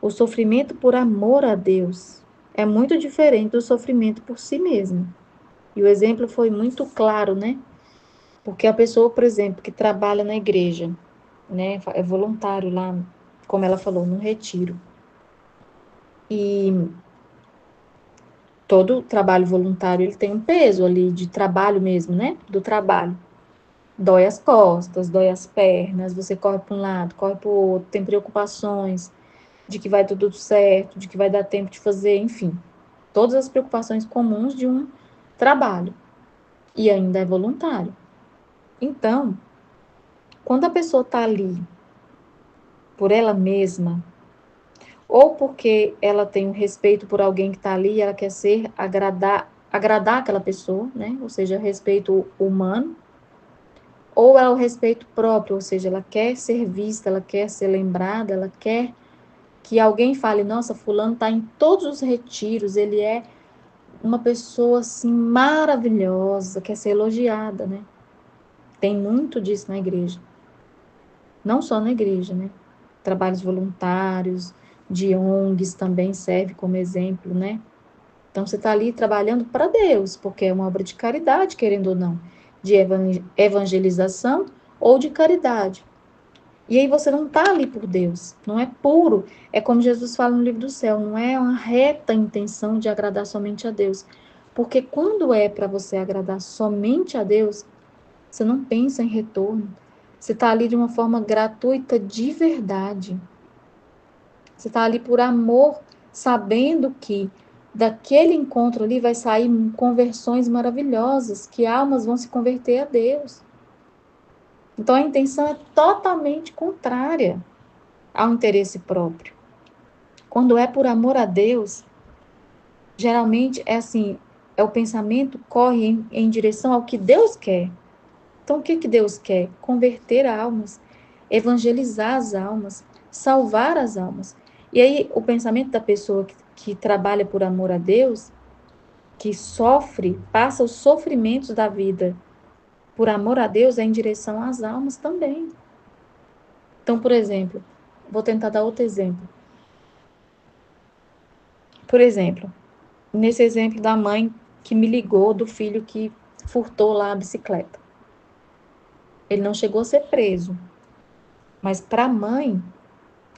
o sofrimento por amor a Deus é muito diferente do sofrimento por si mesmo. E o exemplo foi muito claro, né? Porque a pessoa, por exemplo, que trabalha na igreja, né, é voluntário lá, como ela falou, no retiro. E todo trabalho voluntário, ele tem um peso ali de trabalho mesmo, né? Do trabalho. Dói as costas, dói as pernas, você corre para um lado, corre para o outro, tem preocupações de que vai tudo certo, de que vai dar tempo de fazer, enfim. Todas as preocupações comuns de um trabalho. E ainda é voluntário. Então, quando a pessoa está ali por ela mesma, ou porque ela tem um respeito por alguém que está ali, ela quer ser agradar aquela pessoa, né? Ou seja, respeito humano, ou é o respeito próprio, ou seja, ela quer ser vista, ela quer ser lembrada, ela quer que alguém fale, nossa, fulano está em todos os retiros, ele é uma pessoa assim maravilhosa, quer ser elogiada, né? Tem muito disso na igreja. Não só na igreja, né? Trabalhos voluntários, de ONGs também serve como exemplo, né? Então você está ali trabalhando para Deus, porque é uma obra de caridade, querendo ou não, de evangelização ou de caridade. E aí você não está ali por Deus, não é puro. É como Jesus fala no livro do céu, não é uma reta intenção de agradar somente a Deus. Porque quando é para você agradar somente a Deus, você não pensa em retorno. Você está ali de uma forma gratuita de verdade. Você está ali por amor, sabendo que daquele encontro ali vai sair conversões maravilhosas, que almas vão se converter a Deus. Então a intenção é totalmente contrária ao interesse próprio. Quando é por amor a Deus, geralmente é assim, o pensamento corre em direção ao que Deus quer. Então, o que Deus quer? Converter almas, evangelizar as almas, salvar as almas. E aí, o pensamento da pessoa que trabalha por amor a Deus, que sofre, passa os sofrimentos da vida por amor a Deus, é em direção às almas também. Então, por exemplo, vou tentar dar outro exemplo. Por exemplo, nesse exemplo da mãe que me ligou do filho que furtou lá a bicicleta. Ele não chegou a ser preso, mas para a mãe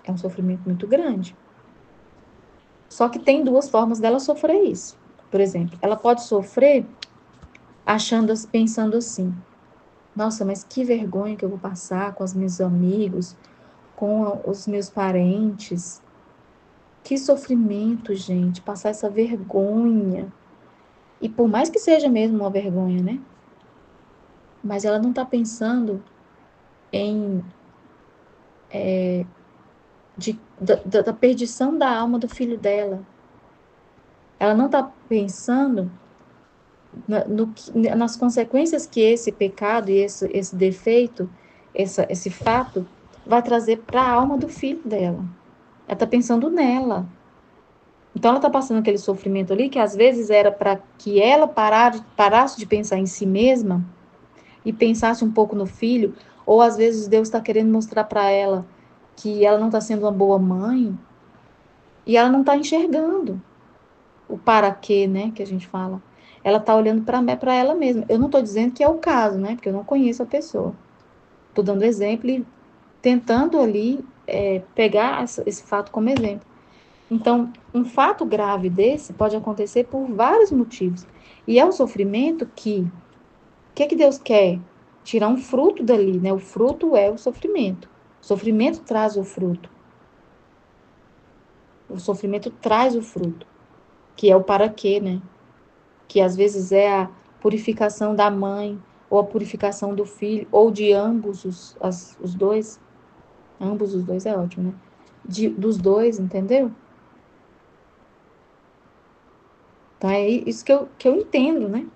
é um sofrimento muito grande. Só que tem duas formas dela sofrer isso. Por exemplo, ela pode sofrer pensando assim: nossa, mas que vergonha que eu vou passar com os meus amigos, com os meus parentes. Que sofrimento, gente, passar essa vergonha. E por mais que seja mesmo uma vergonha, né? Mas ela não está pensando em da perdição da alma do filho dela. Ela não está pensando nas consequências que esse pecado e esse defeito, esse fato, vai trazer para a alma do filho dela. Ela está pensando nela. Então, ela está passando aquele sofrimento ali, que às vezes era para que ela parasse de pensar em si mesma e pensasse um pouco no filho, ou às vezes Deus está querendo mostrar para ela que ela não está sendo uma boa mãe e ela não está enxergando o para quê, né, que a gente fala. Ela está olhando para ela mesma. Eu não estou dizendo que é o caso, né, porque eu não conheço a pessoa. Estou dando exemplo e tentando ali pegar esse fato como exemplo. Então, um fato grave desse pode acontecer por vários motivos. E é um sofrimento que Deus quer? Tirar um fruto dali, né? O fruto é o sofrimento. O sofrimento traz o fruto. O sofrimento traz o fruto, que é o para quê, né? Que às vezes é a purificação da mãe, ou a purificação do filho, ou de ambos os dois. Ambos os dois é ótimo, né? Dos dois, entendeu? Então é isso que eu entendo, né?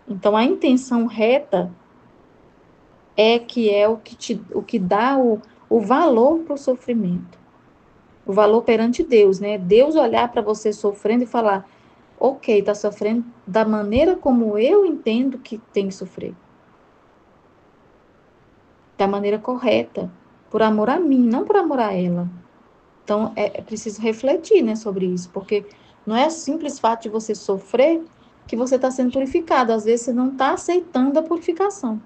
Então a intenção reta é o que dá o valor para o sofrimento. O valor perante Deus, né? Deus olhar para você sofrendo e falar: ok, está sofrendo da maneira como eu entendo que tem que sofrer, da maneira correta. por amor a mim, não por amor a ela. Então, é preciso refletir, né, sobre isso, porque não é simples fato de você sofrer que você está sendo purificado. Às vezes, você não está aceitando a purificação.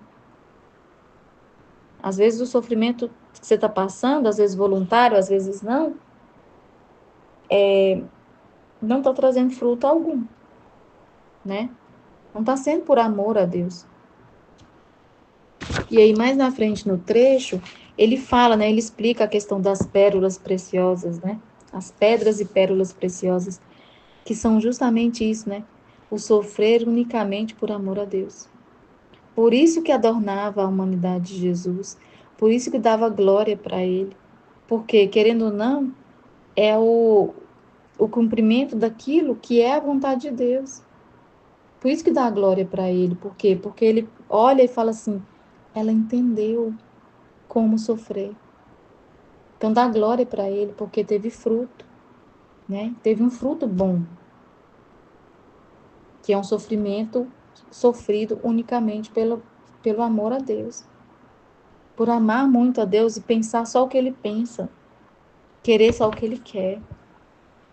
Às vezes, o sofrimento que você está passando, às vezes voluntário, às vezes não está trazendo fruto algum, né? Não está sendo por amor a Deus. E aí, mais na frente no trecho, ele fala, né? Ele explica a questão das pérolas preciosas, né? As pedras e pérolas preciosas, que são justamente isso, né? O sofrer unicamente por amor a Deus. Por isso que adornava a humanidade de Jesus, por isso que dava glória para ele. Porque, querendo ou não, é o cumprimento daquilo que é a vontade de Deus. Por isso que dá glória para ele. Por quê? Porque ele olha e fala assim: ela entendeu como sofrer. Então dá glória para ele, porque teve fruto, né? Teve um fruto bom, que é um sofrimento sofrido unicamente pelo amor a Deus. Por amar muito a Deus e pensar só o que ele pensa, querer só o que ele quer.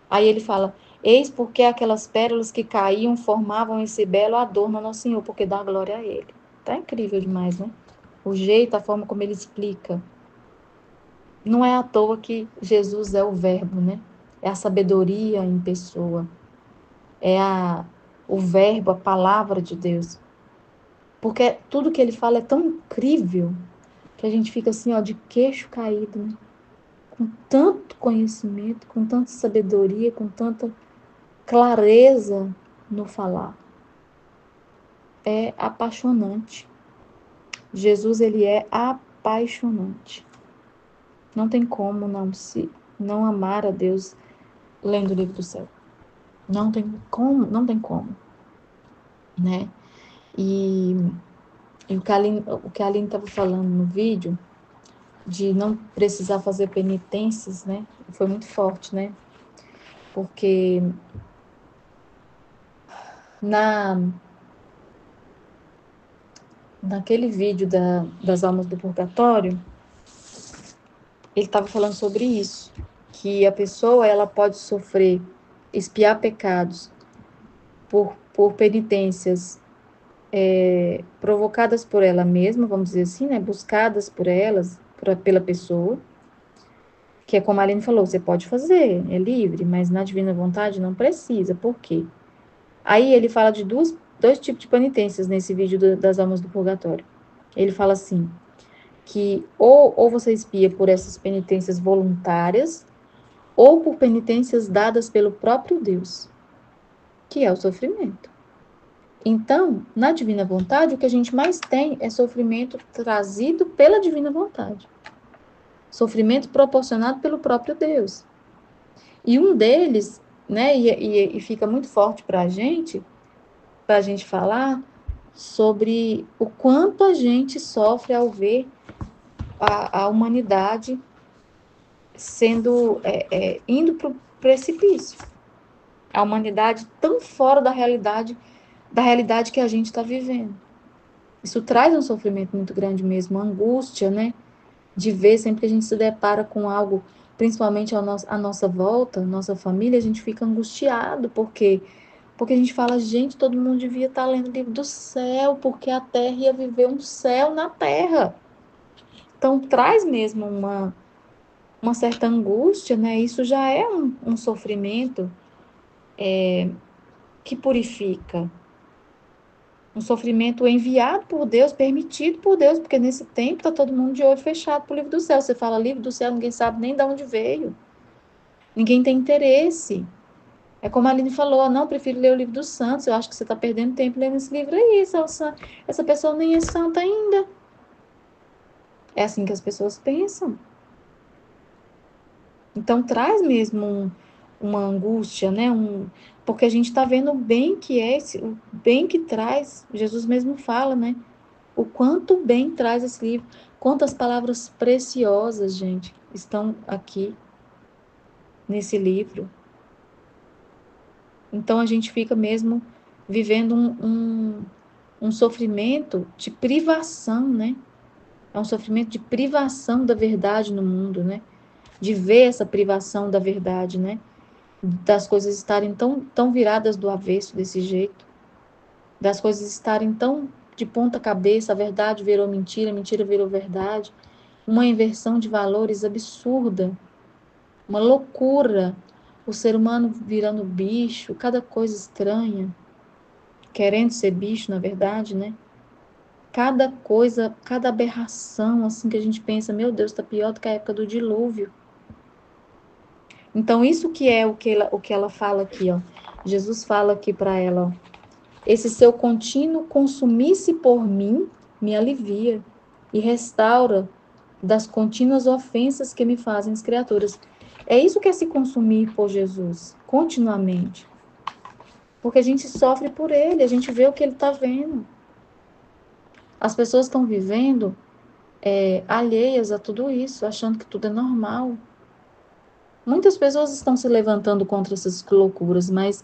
Aí ele fala: eis porque aquelas pérolas que caíam formavam esse belo adorno ao nosso Senhor, porque dá glória a ele. Tá incrível demais, né? O jeito, a forma como ele explica. Não é à toa que Jesus é o Verbo, né? É a sabedoria em pessoa. É o Verbo, a palavra de Deus. Porque tudo que ele fala é tão incrível que a gente fica assim, ó, de queixo caído, né? Com tanto conhecimento, com tanta sabedoria, com tanta clareza no falar. É apaixonante. Jesus, ele é apaixonante. Não tem como não amar a Deus lendo o livro do céu. Não tem como, não tem como, né? E, e o que a Aline estava falando no vídeo, de não precisar fazer penitências, né? Foi muito forte, né? Porque na, naquele vídeo das almas do purgatório, ele estava falando sobre isso, que a pessoa ela pode sofrer, expiar pecados por penitências provocadas por ela mesma, vamos dizer assim, né? Buscadas por elas, pela pessoa, que é como a Aline falou, você pode fazer, é livre, mas na divina vontade não precisa. Por quê? Aí ele fala de dois tipos de penitências nesse vídeo das almas do purgatório. Ele fala assim, que ou você expia por essas penitências voluntárias, ou por penitências dadas pelo próprio Deus, que é o sofrimento. Então, na divina vontade, o que a gente mais tem é sofrimento trazido pela divina vontade. Sofrimento proporcionado pelo próprio Deus. E um deles, né, e fica muito forte para a gente falar sobre o quanto a gente sofre ao ver a humanidade sendo, indo para o precipício. A humanidade tão fora da realidade que a gente está vivendo. Isso traz um sofrimento muito grande mesmo, uma angústia, né? De ver sempre que a gente se depara com algo, principalmente à nossa volta, nossa família, a gente fica angustiado, porque a gente fala, gente, todo mundo devia estar lendo o livro do céu, porque a terra ia viver um céu na terra. Então, traz mesmo uma certa angústia, né? Isso já é um sofrimento que purifica. Um sofrimento enviado por Deus, permitido por Deus, porque nesse tempo está todo mundo de olho fechado para o livro do céu. Você fala livro do céu, ninguém sabe nem de onde veio. Ninguém tem interesse. É como a Aline falou, não, prefiro ler o livro dos santos, eu acho que você está perdendo tempo lendo esse livro aí, essa pessoa nem é santa ainda. É assim que as pessoas pensam. Então traz mesmo uma angústia, né? Porque a gente está vendo o bem que é, o bem que traz, Jesus mesmo fala, né? O quanto bem traz esse livro, quantas palavras preciosas, gente, estão aqui nesse livro. Então a gente fica mesmo vivendo um sofrimento de privação, né? É um sofrimento de privação da verdade no mundo, né? De ver essa privação da verdade, né? Das coisas estarem tão viradas do avesso desse jeito, das coisas estarem tão de ponta cabeça, a verdade virou mentira, mentira virou verdade, uma inversão de valores absurda, uma loucura, o ser humano virando bicho, cada coisa estranha, querendo ser bicho, na verdade, né? Cada coisa, cada aberração, assim, que a gente pensa, meu Deus, tá pior do que a época do dilúvio. Então, isso que é o que ela fala aqui, ó. Jesus fala aqui para ela, ó. Esse seu contínuo consumir-se por mim me alivia e restaura das contínuas ofensas que me fazem as criaturas. É isso que é se consumir por Jesus, continuamente. Porque a gente sofre por ele, a gente vê o que ele está vendo. As pessoas estão vivendo alheias a tudo isso, achando que tudo é normal. Muitas pessoas estão se levantando contra essas loucuras, mas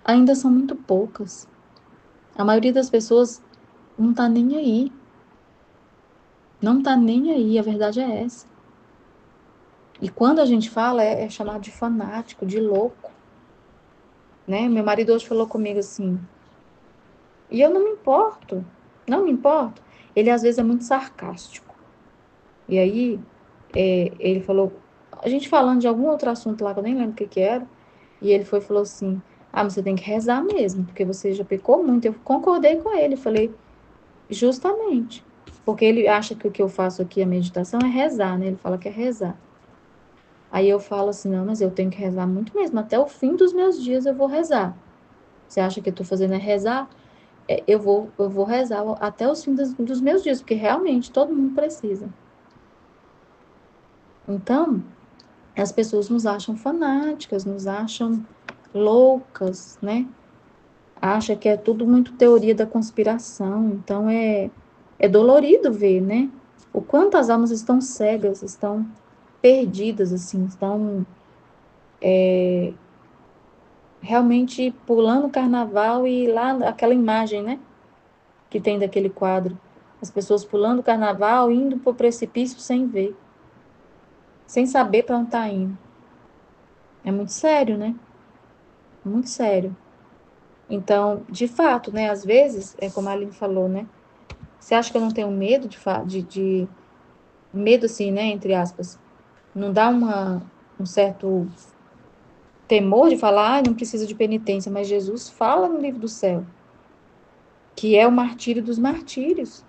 ainda são muito poucas. A maioria das pessoas não está nem aí. Não está nem aí, a verdade é essa. E quando a gente fala, é chamado de fanático, de louco. Né? Meu marido hoje falou comigo assim, e eu não me importo, não me importo. Ele às vezes é muito sarcástico. E aí, ele falou, a gente falando de algum outro assunto lá, que eu nem lembro o que que era, e ele foi e falou assim, mas você tem que rezar mesmo, porque você já pecou muito. Eu concordei com ele, falei, justamente, porque ele acha que o que eu faço aqui, a meditação, é rezar, né? Ele fala que é rezar. Aí eu falo assim, não, mas eu tenho que rezar muito mesmo, até o fim dos meus dias eu vou rezar. Você acha que eu estou fazendo é rezar? Eu vou rezar até os fins dos meus dias, porque realmente todo mundo precisa. Então, as pessoas nos acham fanáticas, nos acham loucas, né? Acha que é tudo muito teoria da conspiração. Então, é dolorido ver, né? O quanto as almas estão cegas, estão perdidas, assim, estão realmente pulando o carnaval e lá aquela imagem, né? Que tem daquele quadro. As pessoas pulando o carnaval, indo para o precipício sem ver, sem saber para onde está indo. É muito sério, né? Muito sério. Então, de fato, né? Às vezes, é como a Aline falou, né? Você acha que eu não tenho medo de medo assim, né? Entre aspas. Não dá um certo temor de falar, não precisa de penitência, mas Jesus fala no livro do céu, que é o martírio dos martírios.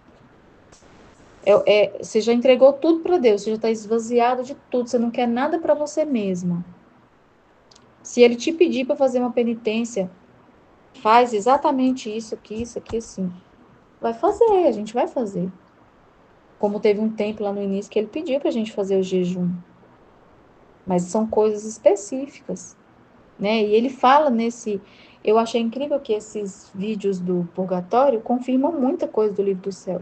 Você já entregou tudo para Deus, você já está esvaziado de tudo, você não quer nada para você mesma. Se ele te pedir para fazer uma penitência, faz exatamente isso aqui, assim. Vai fazer, a gente vai fazer. Como teve um tempo lá no início que ele pediu para a gente fazer o jejum. Mas são coisas específicas, né? E ele fala nesse. Eu achei incrível que esses vídeos do purgatório confirmam muita coisa do livro do céu.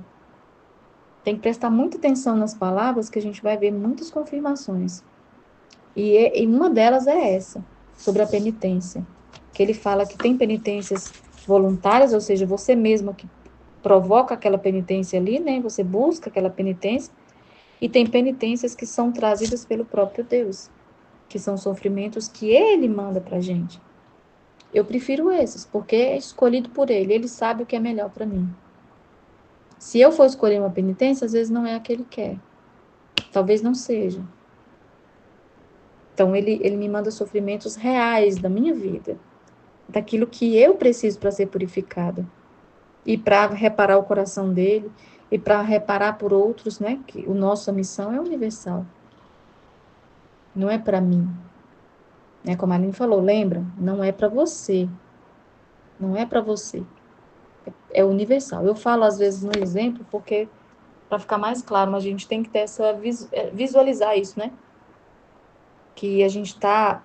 Tem que prestar muita atenção nas palavras que a gente vai ver muitas confirmações. E uma delas é essa, sobre a penitência. Que ele fala que tem penitências voluntárias, ou seja, você mesma que provoca aquela penitência ali, né? Você busca aquela penitência. E tem penitências que são trazidas pelo próprio Deus, que são sofrimentos que Ele manda pra gente. Eu prefiro esses, porque é escolhido por Ele. Ele sabe o que é melhor para mim. Se eu for escolher uma penitência, às vezes não é a que Ele quer. Talvez não seja. Então, ele me manda sofrimentos reais da minha vida, daquilo que eu preciso para ser purificada. E para reparar o coração dele, e para reparar por outros, né? Que a nossa missão é universal. Não é para mim. Né? Como a Aline falou, lembra? Não é para você. Não é para você. É universal. Eu falo, às vezes, no exemplo, porque, para ficar mais claro, mas a gente tem que ter essa visualizar isso, né? Que a gente está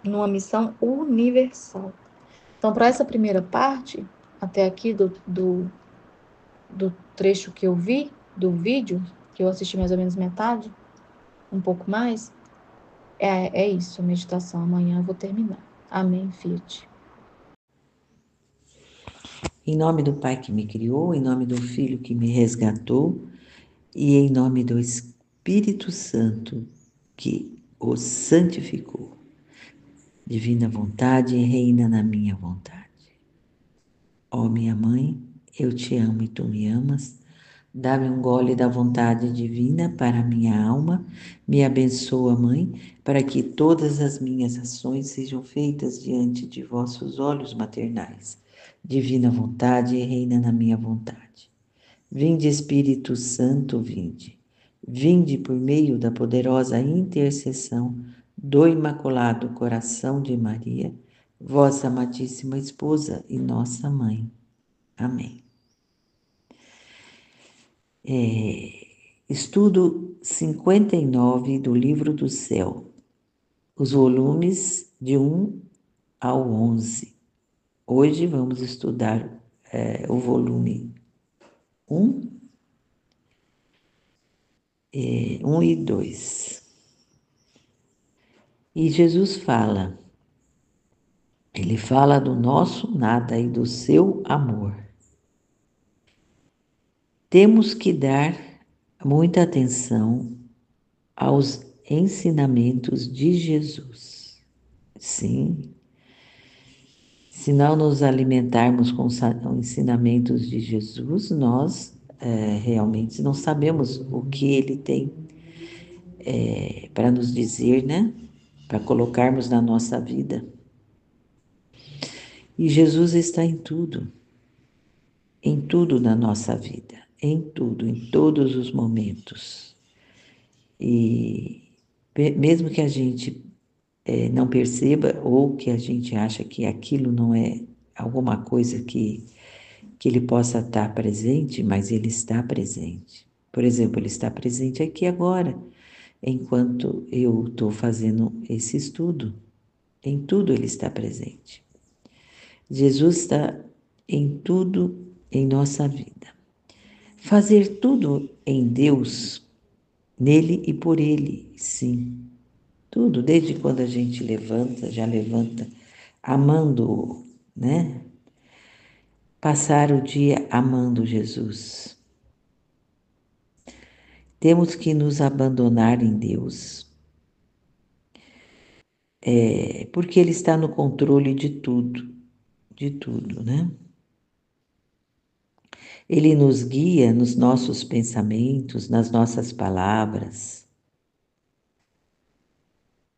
numa missão universal. Então, para essa primeira parte, até aqui do trecho que eu vi, do vídeo, que eu assisti mais ou menos metade, um pouco mais, é isso, a meditação. Amanhã eu vou terminar. Amém, Fiat. Em nome do Pai que me criou, em nome do Filho que me resgatou, e em nome do Espírito Santo que o santificou. Divina vontade, reina na minha vontade. Ó minha mãe, eu te amo e tu me amas. Dá-me um gole da vontade divina para a minha alma. Me abençoa, Mãe, para que todas as minhas ações sejam feitas diante de vossos olhos maternais. Divina vontade, reina na minha vontade. Vinde, Espírito Santo, vinde. Vinde por meio da poderosa intercessão do Imaculado Coração de Maria, vossa amadíssima esposa e nossa mãe. Amém. Estudo 59 do Livro do Céu, os volumes de 1 ao 11. Hoje vamos estudar o volume 1, 1 e 2. E Jesus fala, ele fala do nosso nada e do seu amor. Temos que dar muita atenção aos ensinamentos de Jesus. Sim, se não nos alimentarmos com os ensinamentos de Jesus, nós realmente não sabemos o que ele tem para nos dizer, né? Para colocarmos na nossa vida. E Jesus está em tudo na nossa vida, em tudo, em todos os momentos. E mesmo que a gente não perceba ou que a gente acha que aquilo não é alguma coisa que ele possa estar presente, mas ele está presente. Por exemplo, ele está presente aqui agora, enquanto eu estou fazendo esse estudo. Em tudo ele está presente. Jesus está em tudo em nossa vida. Fazer tudo em Deus, nele e por ele, sim. Tudo, desde quando a gente levanta, já levanta amando-o, né? Passar o dia amando Jesus. Temos que nos abandonar em Deus, porque Ele está no controle de tudo, né? Ele nos guia nos nossos pensamentos, nas nossas palavras,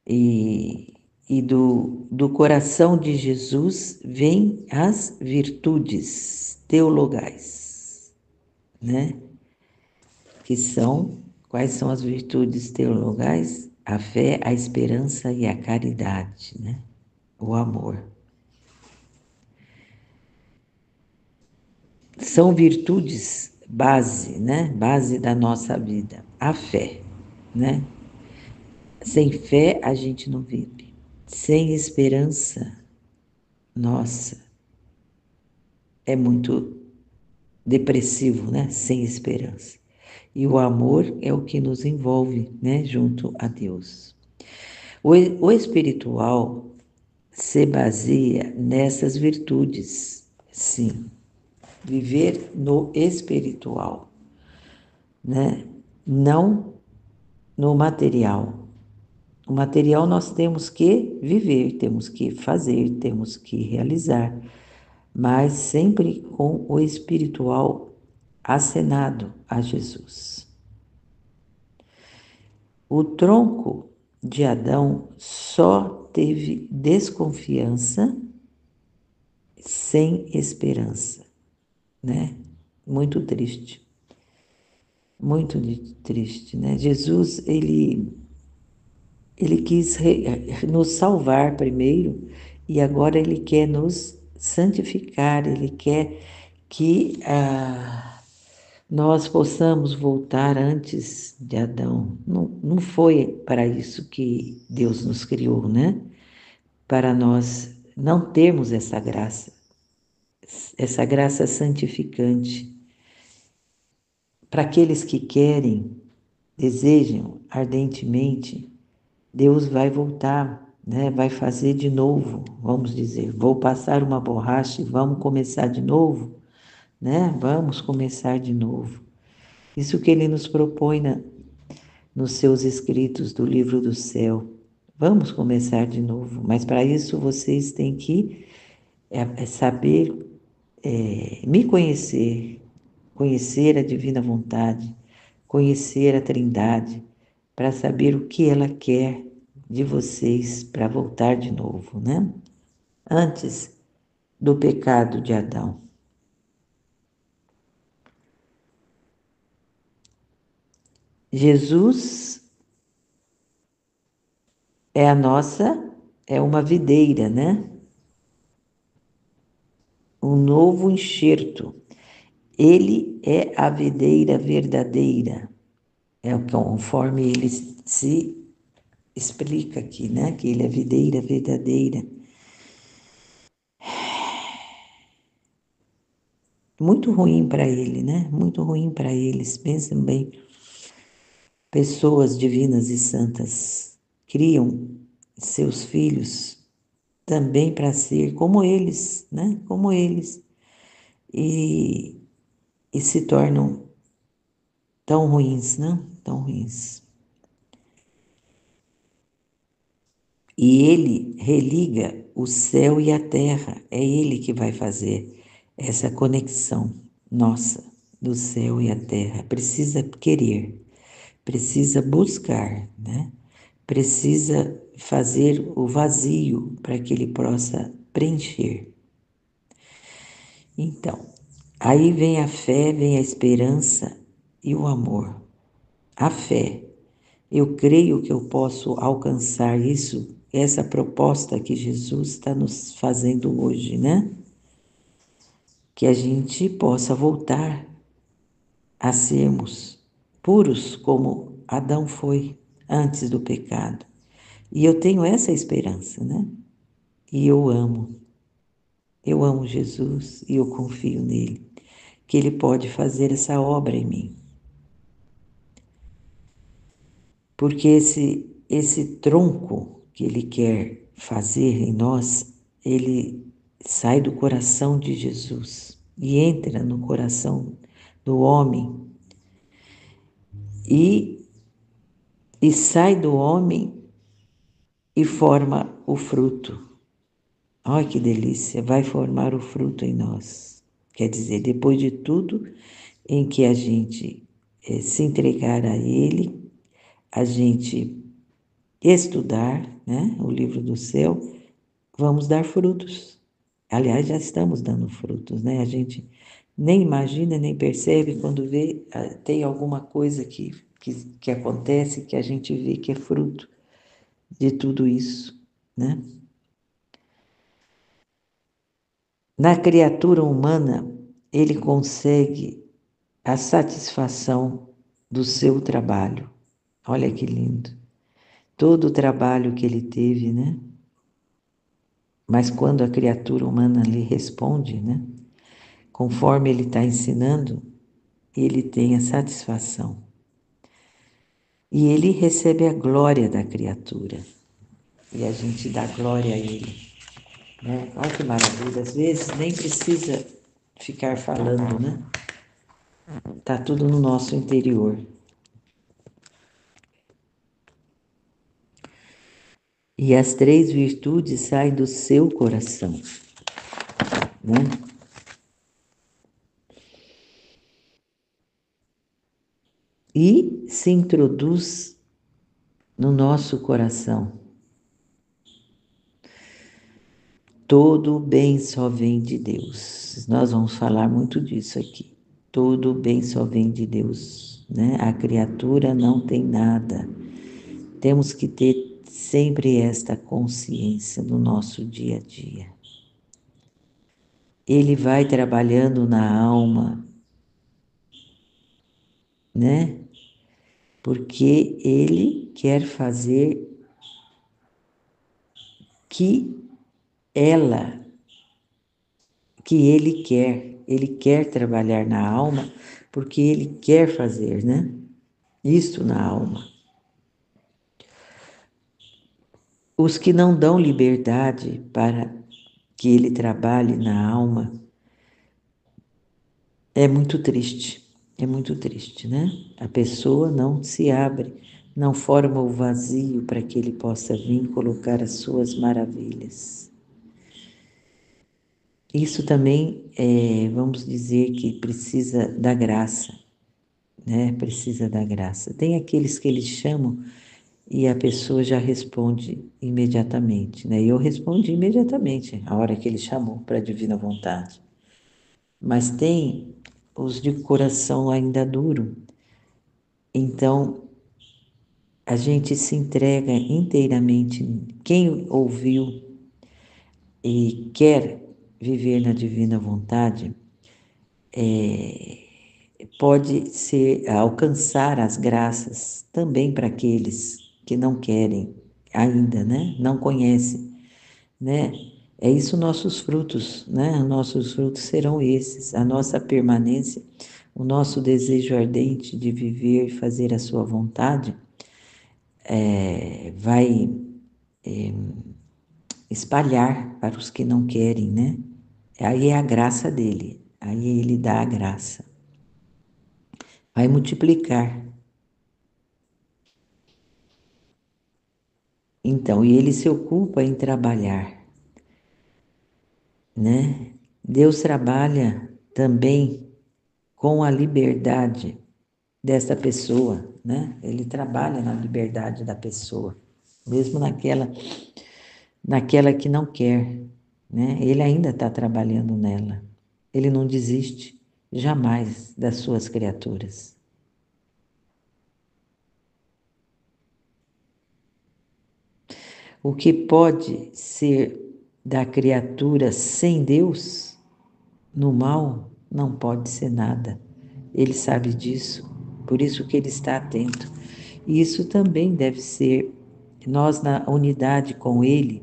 e do coração de Jesus vêm as virtudes teologais, né? Que são, quais são as virtudes teologais? A fé, a esperança e a caridade, né? O amor. São virtudes base, né? Base da nossa vida. A fé, né? Sem fé a gente não vive. Sem esperança, nossa, é muito depressivo, né? Sem esperança. E o amor é o que nos envolve, né? Junto a Deus. O espiritual se baseia nessas virtudes, sim. Viver no espiritual, né? Não no material. O material nós temos que viver, temos que fazer, temos que realizar, mas sempre com o espiritual acenado a Jesus. O tronco de Adão só teve desconfiança sem esperança, né? Muito triste. Muito triste, né? Jesus, ele quis nos salvar primeiro e agora ele quer nos santificar, ele quer que nós possamos voltar antes de Adão. Não foi para isso que Deus nos criou, né? Para nós não termos essa graça santificante. Para aqueles que querem, desejam ardentemente, Deus vai voltar, né? Vai fazer de novo, vamos dizer, vou passar uma borracha e vamos começar de novo, né? Vamos começar de novo. Isso que ele nos propõe nos seus escritos do livro do céu. Vamos começar de novo, mas para isso vocês têm que saber me conhecer, conhecer a divina vontade, conhecer a Trindade, para saber o que ela quer de vocês para voltar de novo, né? Antes do pecado de Adão. Jesus é uma videira, né? Um novo enxerto. Ele é a videira verdadeira. É conforme ele se explica aqui, né? Que ele é a videira verdadeira. Muito ruim para ele, né? Muito ruim para eles. Pensem bem. Pessoas divinas e santas criam seus filhos também para ser como eles, né? Como eles. E, e se tornam tão ruins, né? Tão ruins. E ele religa o céu e a terra. É ele que vai fazer essa conexão nossa do céu e a terra. Precisa querer, precisa buscar, né? Precisa fazer o vazio para que ele possa preencher. Então, aí vem a fé, vem a esperança e o amor. A fé. Eu creio que eu posso alcançar isso, essa proposta que Jesus está nos fazendo hoje, né? Que a gente possa voltar a sermos puros como Adão foi antes do pecado. E eu tenho essa esperança, né? E eu amo Jesus e eu confio nele, que ele pode fazer essa obra em mim. Porque esse tronco que ele quer fazer em nós, ele sai do coração de Jesus e entra no coração do homem e, e sai do homem e forma o fruto. Olha que delícia, vai formar o fruto em nós. Quer dizer, depois de tudo em que a gente se entregar a Ele, a gente estudar, né, o livro do céu, vamos dar frutos. Aliás, já estamos dando frutos, né? A gente nem imagina, nem percebe quando vê, tem alguma coisa que acontece que a gente vê que é fruto de tudo isso, né? Na criatura humana, ele consegue a satisfação do seu trabalho. Olha que lindo. Todo o trabalho que ele teve, né? Mas quando a criatura humana lhe responde, né? Conforme ele está ensinando, ele tem a satisfação. E ele recebe a glória da criatura. E a gente dá glória a ele. Né? Olha que maravilha. Às vezes nem precisa ficar falando, né? Tá tudo no nosso interior. E as três virtudes saem do seu coração, né? E se introduz no nosso coração. Todo o bem só vem de Deus. Nós vamos falar muito disso aqui. Todo o bem só vem de Deus, né? A criatura não tem nada. Temos que ter sempre esta consciência no nosso dia a dia. Ele vai trabalhando na alma, né? Porque ele quer fazer que ela, que ele quer trabalhar na alma, porque ele quer fazer, né? Isso na alma. Os que não dão liberdade para que ele trabalhe na alma é muito triste. É muito triste, né? A pessoa não se abre, não forma o vazio para que ele possa vir colocar as suas maravilhas. Isso também vamos dizer que precisa da graça, né? Precisa da graça. Tem aqueles que eles chamam e a pessoa já responde imediatamente, né? Eu respondi imediatamente a hora que ele chamou para a divina vontade. Mas tem os de coração ainda duro. Então, a gente se entrega inteiramente. Quem ouviu e quer viver na divina vontade, pode alcançar as graças também para aqueles que não querem ainda, né? Não conhecem, né? É isso nossos frutos, né? Nossos frutos serão esses, a nossa permanência, o nosso desejo ardente de viver e fazer a sua vontade, vai espalhar para os que não querem, né? Aí é a graça dele, aí ele dá a graça, vai multiplicar. Então, e ele se ocupa em trabalhar, né? Deus trabalha também com a liberdade dessa pessoa, né? Ele trabalha na liberdade da pessoa, mesmo naquela que não quer, né? Ele ainda está trabalhando nela. Ele não desiste jamais das suas criaturas. O que pode ser da criatura sem Deus, no mal, não pode ser nada. Ele sabe disso, por isso que ele está atento. E isso também deve ser nós na unidade com Ele,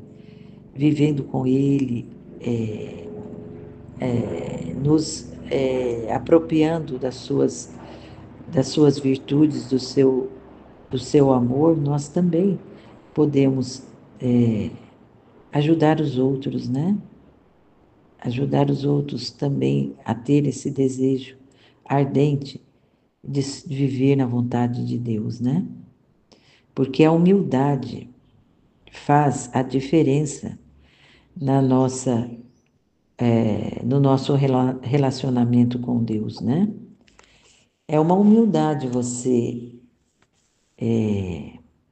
vivendo com Ele, nos apropriando das suas virtudes, do seu amor, nós também podemos ajudar os outros, né? Ajudar os outros também a ter esse desejo ardente de viver na vontade de Deus, né? Porque a humildade faz a diferença na nossa, no nosso relacionamento com Deus, né? É uma humildade você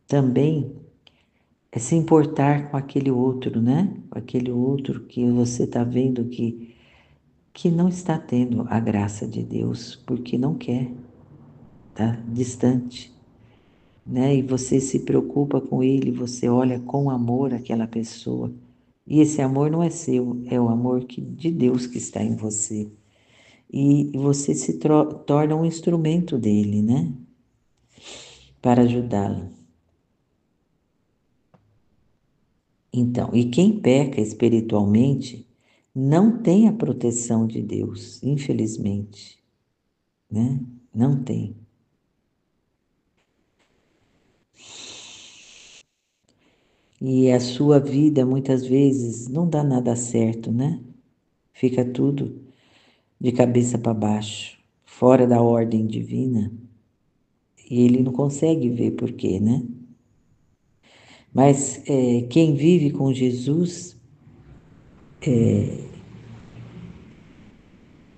também se importar com aquele outro, né? Com aquele outro que você está vendo que não está tendo a graça de Deus, porque não quer, tá distante, né? E você se preocupa com ele, você olha com amor aquela pessoa. E esse amor não é seu, é o amor de Deus que está em você. E você se torna um instrumento dele, né? Para ajudá-lo. Então, e quem peca espiritualmente não tem a proteção de Deus, infelizmente, né? Não tem. E a sua vida muitas vezes não dá nada certo, né? Fica tudo de cabeça para baixo, fora da ordem divina, e ele não consegue ver por quê, né? Mas quem vive com Jesus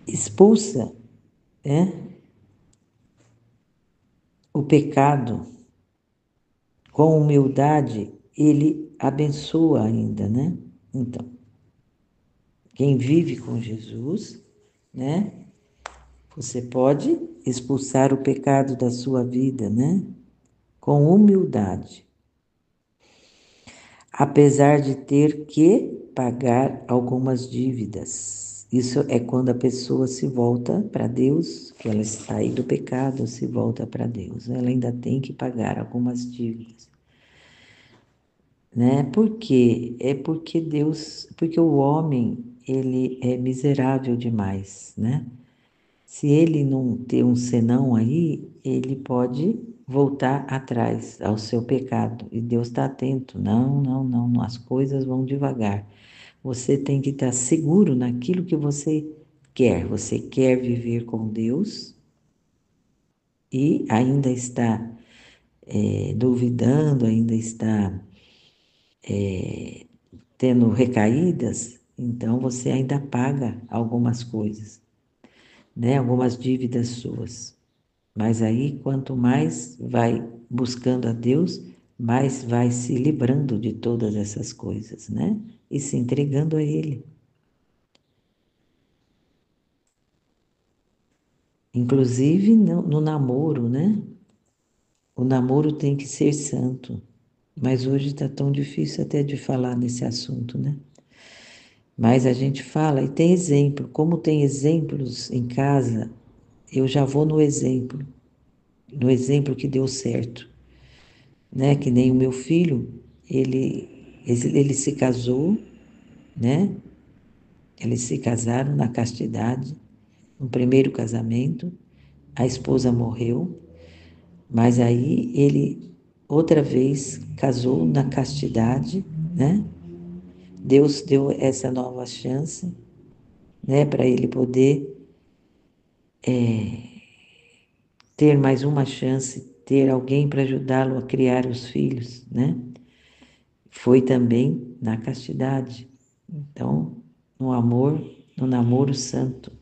expulsa, né, o pecado com humildade, ele abençoa ainda, né? Então, quem vive com Jesus, né? Você pode expulsar o pecado da sua vida, né? Com humildade, apesar de ter que pagar algumas dívidas. Isso é quando a pessoa se volta para Deus, que ela sai do pecado, se volta para Deus. Ela ainda tem que pagar algumas dívidas, né? Por quê? É porque porque o homem, ele é miserável demais, né? Se ele não ter um senão aí, ele pode voltar atrás ao seu pecado. E Deus está atento. Não, não, não, não, as coisas vão devagar. Você tem que estar seguro naquilo que você quer. Você quer viver com Deus, e ainda está duvidando, ainda está tendo recaídas, então você ainda paga algumas coisas, né? Algumas dívidas suas. Mas aí, quanto mais vai buscando a Deus, mais vai se livrando de todas essas coisas, né? E se entregando a Ele. Inclusive no namoro, né? O namoro tem que ser santo. Mas hoje está tão difícil até de falar nesse assunto, né? Mas a gente fala e tem exemplo. Como tem exemplos em casa, eu já vou no exemplo que deu certo, né? Que nem o meu filho, ele se casou, né? Eles se casaram na castidade, no primeiro casamento, a esposa morreu, mas aí ele outra vez casou na castidade, né? Deus deu essa nova chance, né, para ele poder ter mais uma chance, ter alguém para ajudá-lo a criar os filhos, né? Foi também na castidade. Então, no amor, no namoro santo.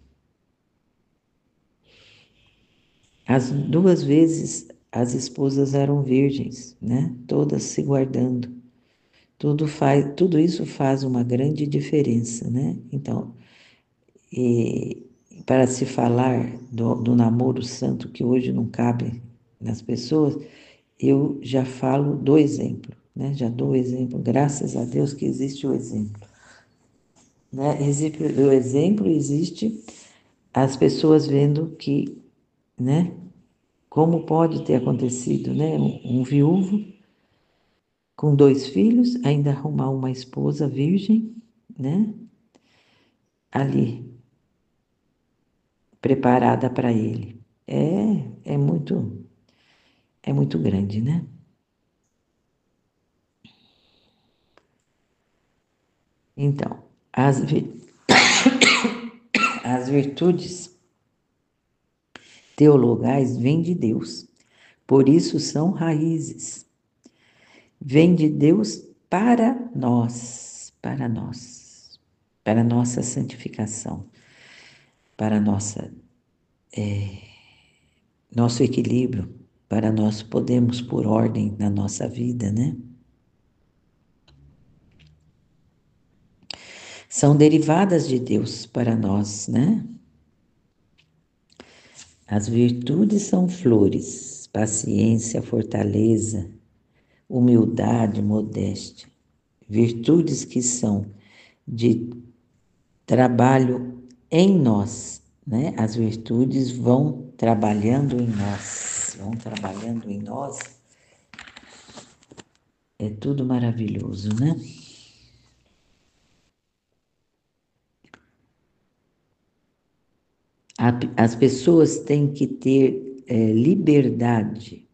As duas vezes as esposas eram virgens, né? Todas se guardando. Tudo isso faz uma grande diferença, né? Então, e para se falar do namoro santo, que hoje não cabe nas pessoas, eu já falo do exemplo, né? Já dou o exemplo, graças a Deus que existe o exemplo, né? O exemplo existe, as pessoas vendo que, né? Como pode ter acontecido, né? Um viúvo com 2 filhos, ainda arrumar uma esposa virgem, né? Ali, preparada para ele. É muito grande, né? Então, as virtudes teologais vêm de Deus, por isso são raízes. Vêm de Deus para nossa santificação, para nosso equilíbrio, para nós podermos pôr ordem na nossa vida, né? São derivadas de Deus para nós, né? As virtudes são flores, paciência, fortaleza, humildade, modéstia. Virtudes que são de trabalho em nós, né? As virtudes vão trabalhando em nós, É tudo maravilhoso, né? As pessoas têm que ter liberdade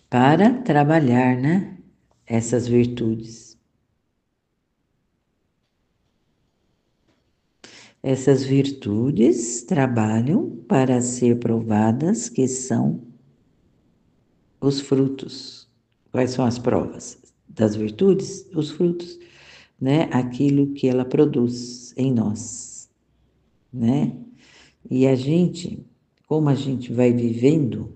para trabalhar, né? Essas virtudes. Essas virtudes trabalham para ser provadas, que são os frutos. Quais são as provas das virtudes? Os frutos, né? Aquilo que ela produz em nós, né? E a gente, como a gente vai vivendo,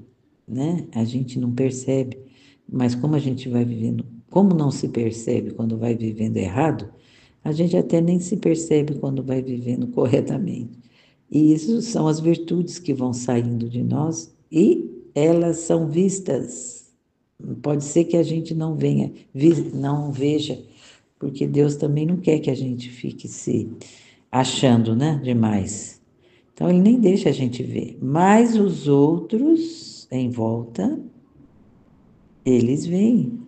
né? A gente não percebe, mas como a gente vai vivendo, como não se percebe quando vai vivendo errado, a gente até nem se percebe quando vai vivendo corretamente. E isso são as virtudes que vão saindo de nós e elas são vistas. Pode ser que a gente não veja, porque Deus também não quer que a gente fique se achando, né, demais. Então ele nem deixa a gente ver. Mas os outros em volta, eles veem.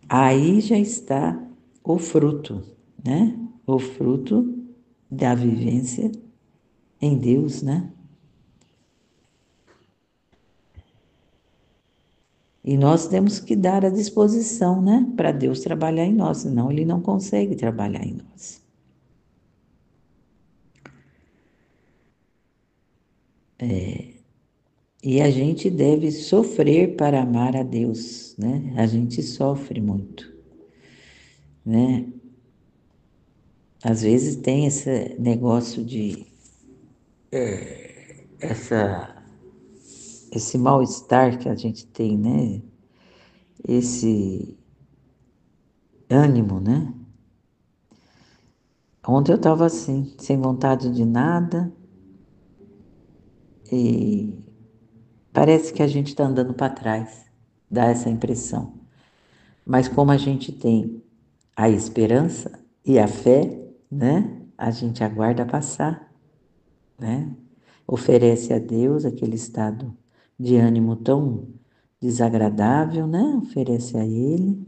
Aí já está o fruto, né? O fruto da vivência em Deus, né? E nós temos que dar a disposição, né? Para Deus trabalhar em nós, senão Ele não consegue trabalhar em nós. E a gente deve sofrer para amar a Deus, né? A gente sofre muito, né? Às vezes tem esse negócio de essa esse mal-estar que a gente tem, né? Esse ânimo, né? Ontem eu estava assim, sem vontade de nada e parece que a gente está andando para trás, dá essa impressão. Mas como a gente tem a esperança e a fé, né? A gente aguarda passar, né? Oferece a Deus aquele estado de ânimo tão desagradável, né? Oferece a Ele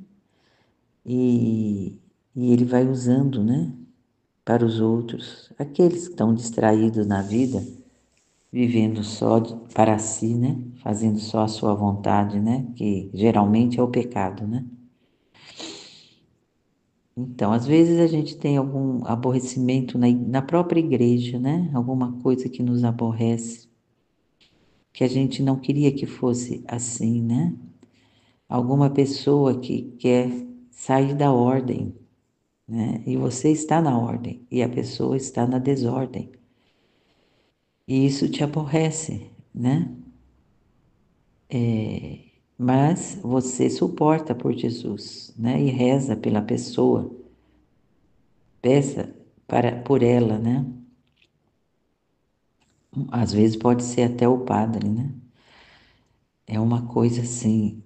e, e Ele vai usando, né? Para os outros, aqueles que estão distraídos na vida, vivendo só para si, né? Fazendo só a sua vontade, né? Que geralmente é o pecado, né? Então, às vezes a gente tem algum aborrecimento na própria igreja, né? Alguma coisa que nos aborrece, que a gente não queria que fosse assim, né? Alguma pessoa que quer sair da ordem, né? E você está na ordem e a pessoa está na desordem. E isso te aborrece, né? Mas você suporta por Jesus, né? E reza pela pessoa, peça por ela, né? Às vezes pode ser até o padre, né? É uma coisa assim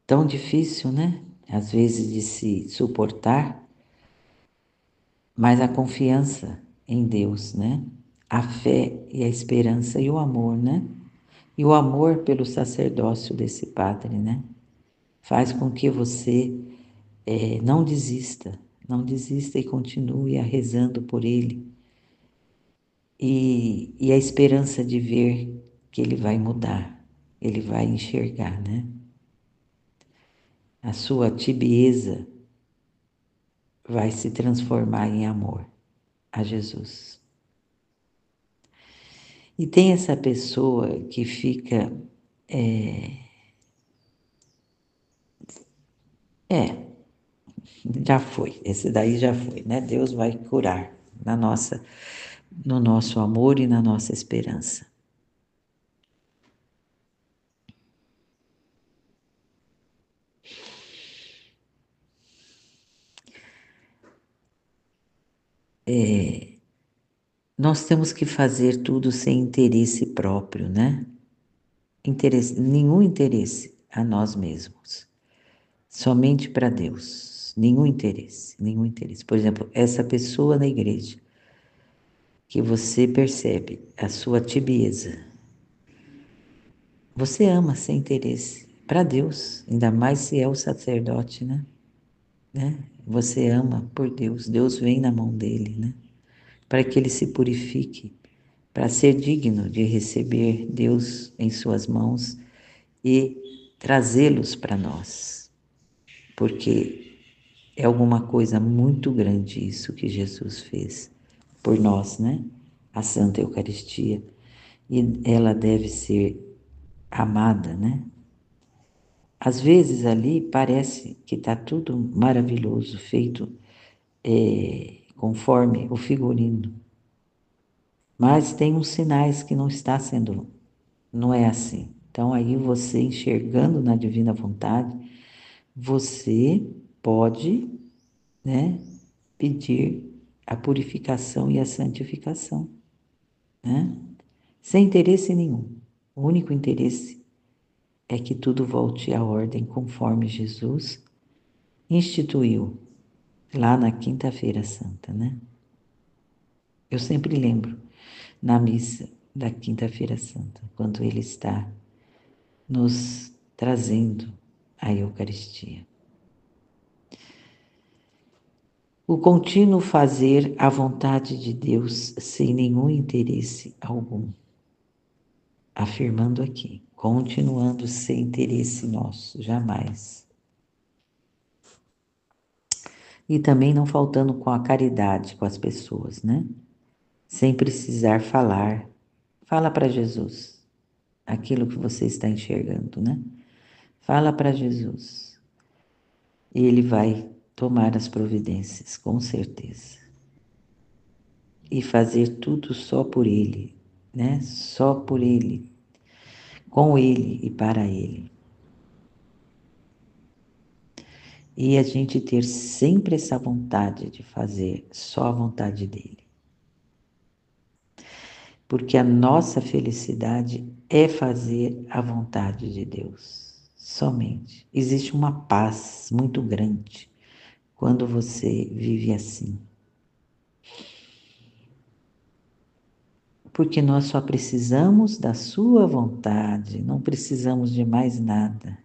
tão difícil, né? Às vezes de se suportar, mas a confiança em Deus, né? A fé e a esperança e o amor, né? E o amor pelo sacerdócio desse padre, né? Faz com que você não desista, não desista e continue rezando por ele. E a esperança de ver que ele vai mudar, ele vai enxergar, né? A sua tibieza vai se transformar em amor a Jesus. E tem essa pessoa que fica, é, já foi, esse daí já foi, né? Deus vai curar no nosso amor e na nossa esperança. Nós temos que fazer tudo sem interesse próprio, né? Nenhum interesse a nós mesmos, somente para Deus, nenhum interesse, nenhum interesse. Por exemplo, essa pessoa na igreja, que você percebe a sua tibieza, você ama sem interesse para Deus, ainda mais se é o sacerdote, né? Você ama por Deus, Deus vem na mão dele, né? Para que ele se purifique, para ser digno de receber Deus em suas mãos e trazê-los para nós, porque é alguma coisa muito grande isso que Jesus fez por nós, né? A Santa Eucaristia, e ela deve ser amada, né? Às vezes ali parece que está tudo maravilhoso, feito conforme o figurino, mas tem uns sinais que não está sendo, não é assim. Então aí você enxergando na divina vontade, você pode, né, pedir a purificação e a santificação, né? Sem interesse nenhum. O único interesse é que tudo volte à ordem conforme Jesus instituiu lá na Quinta-feira Santa, né? Eu sempre lembro na missa da Quinta-feira Santa, quando ele está nos trazendo a Eucaristia. O contínuo fazer a vontade de Deus sem nenhum interesse algum. Afirmando aqui, continuando sem interesse nosso, jamais. E também não faltando com a caridade com as pessoas, né? Sem precisar falar, Fala para Jesus aquilo que você está enxergando, né? Fala para Jesus. E Ele vai tomar as providências, com certeza. E fazer tudo só por Ele, né? Só por Ele, com Ele e para Ele. E a gente ter sempre essa vontade de fazer só a vontade dEle. Porque a nossa felicidade é fazer a vontade de Deus, somente. Existe uma paz muito grande quando você vive assim. Porque nós só precisamos da sua vontade, não precisamos de mais nada.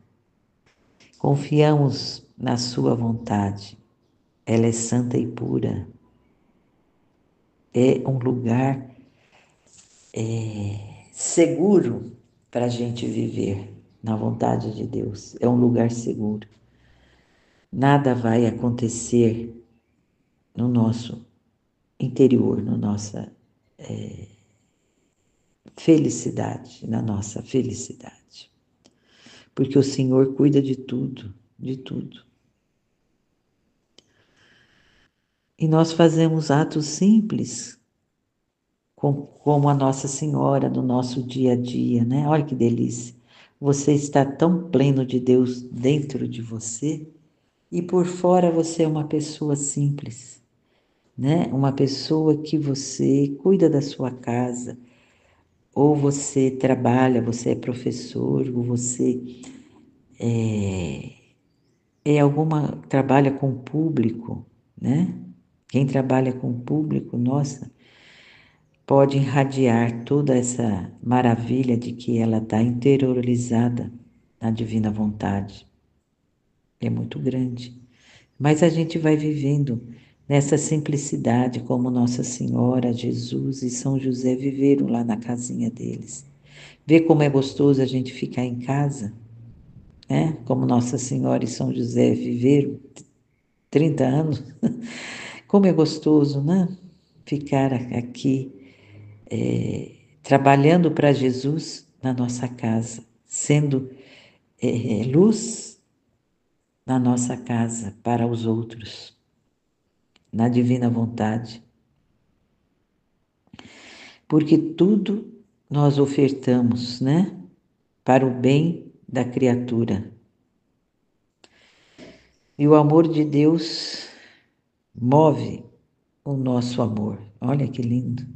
Confiamos na sua vontade. Ela é santa e pura. É um lugar seguro para a gente viver na vontade de Deus. É um lugar seguro. Nada vai acontecer no nosso interior, na nossa felicidade, na nossa felicidade. Porque o Senhor cuida de tudo, de tudo. E nós fazemos atos simples, como a Nossa Senhora no nosso dia a dia, né? Olha que delícia. Você está tão pleno de Deus dentro de você e por fora você é uma pessoa simples, né? Uma pessoa que você cuida da sua casa, ou você trabalha, você é professor, ou você trabalha com o público, né? Quem trabalha com o público, nossa, pode irradiar toda essa maravilha de que ela está interiorizada na divina vontade. É muito grande. Mas a gente vai vivendo nessa simplicidade, como Nossa Senhora, Jesus e São José viveram lá na casinha deles. Vê como é gostoso a gente ficar em casa, né? Como Nossa Senhora e São José viveram 30 anos. Como é gostoso, né? Ficar aqui trabalhando para Jesus na nossa casa, sendo luz na nossa casa para os outros, na divina vontade. Porque tudo nós ofertamos, né? Para o bem da criatura. E o amor de Deus move o nosso amor. Olha que lindo.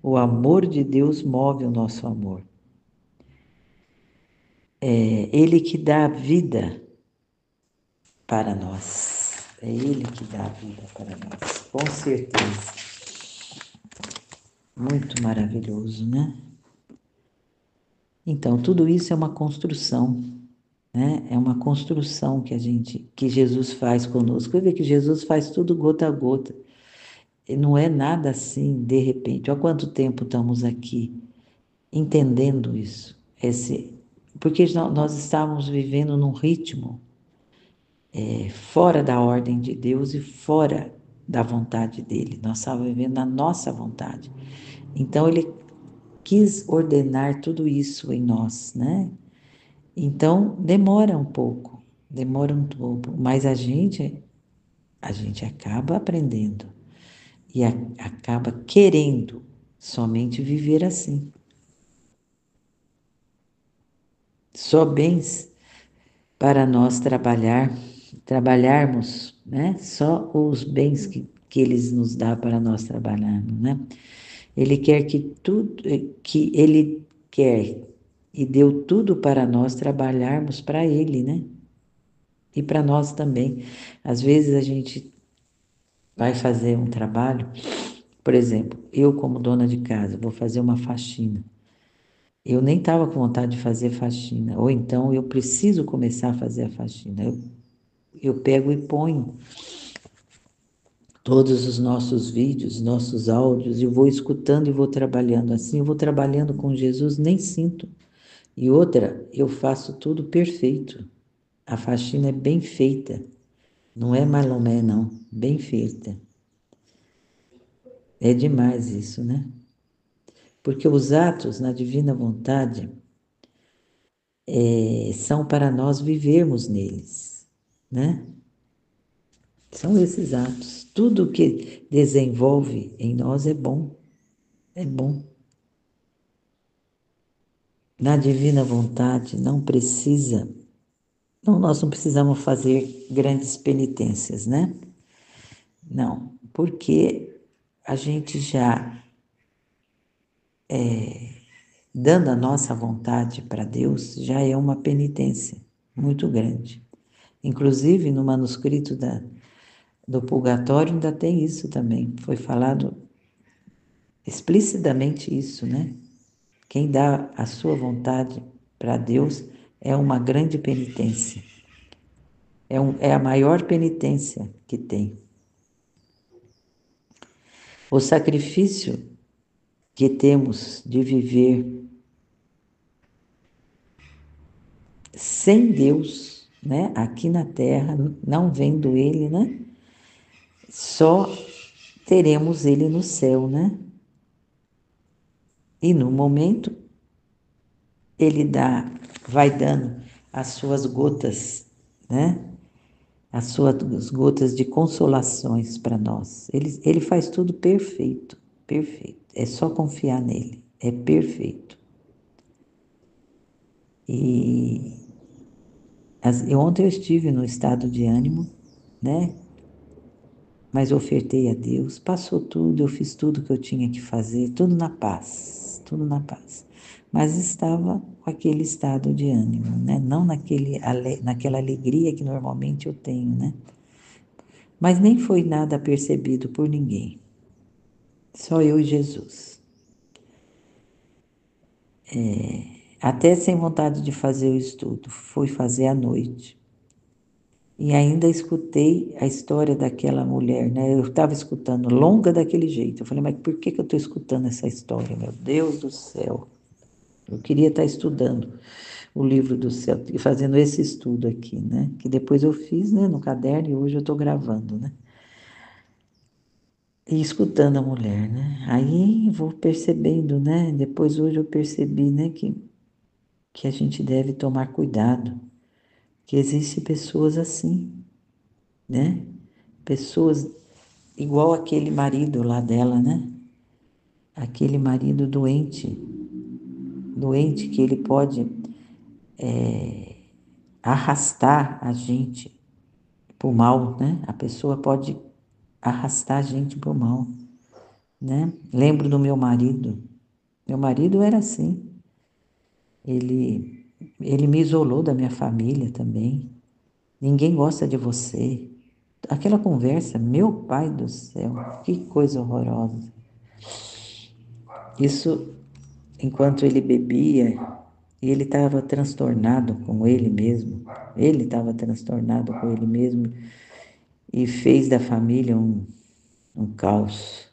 O amor de Deus move o nosso amor. É Ele que dá a vida para nós. É Ele que dá a vida para nós. Com certeza. Muito maravilhoso, né? Então, tudo isso é uma construção, né? É uma construção que Jesus faz conosco. Você vê que Jesus faz tudo gota a gota. E não é nada assim, de repente. Há quanto tempo estamos aqui entendendo isso? Porque nós estávamos vivendo num ritmo fora da ordem de Deus e fora da vontade dele. Nós estávamos vivendo na nossa vontade. Então, ele quis ordenar tudo isso em nós, né? Então, demora um pouco, mas a gente acaba aprendendo e acaba querendo somente viver assim. Só bens para nós trabalharmos, né? Só os bens que eles nos dá para nós trabalharmos, né? Ele quer que ele quer e deu tudo para nós trabalharmos para ele, né? E para nós também. Às vezes a gente vai fazer um trabalho, por exemplo, eu como dona de casa vou fazer uma faxina. Eu nem estava com vontade de fazer faxina, ou então eu preciso começar a fazer a faxina. Eu pego e ponho todos os nossos vídeos, nossos áudios, e vou escutando e vou trabalhando assim, eu vou trabalhando com Jesus, nem sinto. E outra, eu faço tudo perfeito. A faxina é bem feita, não é malomé não, bem feita. É demais isso, né? Porque os atos na divina vontade são para nós vivermos neles, né? São esses atos. Tudo que desenvolve em nós é bom, é bom. Na divina vontade não precisa, não, nós não precisamos fazer grandes penitências, né? Não, porque a gente já dando a nossa vontade para Deus já é uma penitência muito grande. Inclusive no manuscrito do Purgatório ainda tem isso também. Foi falado explicitamente isso, né? Quem dá a sua vontade para Deus é uma grande penitência. É a maior penitência que tem. O sacrifício que temos de viver sem Deus, né? Aqui na Terra, não vendo Ele, né? Só teremos Ele no céu, né? E no momento, Ele vai dando as suas gotas, né? As suas gotas de consolações para nós. Ele faz tudo perfeito, perfeito. É só confiar nele, é perfeito. E ontem eu estive no estado de ânimo, né? Mas ofertei a Deus, passou tudo, eu fiz tudo que eu tinha que fazer, tudo na paz, tudo na paz. Mas estava com aquele estado de ânimo, né? Não naquela alegria que normalmente eu tenho, né? Mas nem foi nada percebido por ninguém, só eu e Jesus. Até sem vontade de fazer o estudo, fui fazer à noite. E ainda escutei a história daquela mulher, né? Eu estava escutando longa daquele jeito. Eu falei, mas por que eu estou escutando essa história? Meu Deus do céu. Eu queria estar estudando o livro do céu, e fazendo esse estudo aqui, né? Que depois eu fiz, né, no caderno e hoje eu estou gravando, né? E escutando a mulher, né? Aí vou percebendo, né? Depois hoje eu percebi, né, que a gente deve tomar cuidado, que existem pessoas assim, né? Pessoas igual aquele marido lá dela, né? Aquele marido doente, doente que ele pode arrastar a gente para o mal, né? A pessoa pode arrastar a gente para o mal, né? Lembro do meu marido. Meu marido era assim. Ele me isolou da minha família também. Ninguém gosta de você. Aquela conversa, meu pai do céu, que coisa horrorosa. Isso enquanto ele bebia, e ele estava transtornado com ele mesmo. Ele estava transtornado com ele mesmo e fez da família um caos.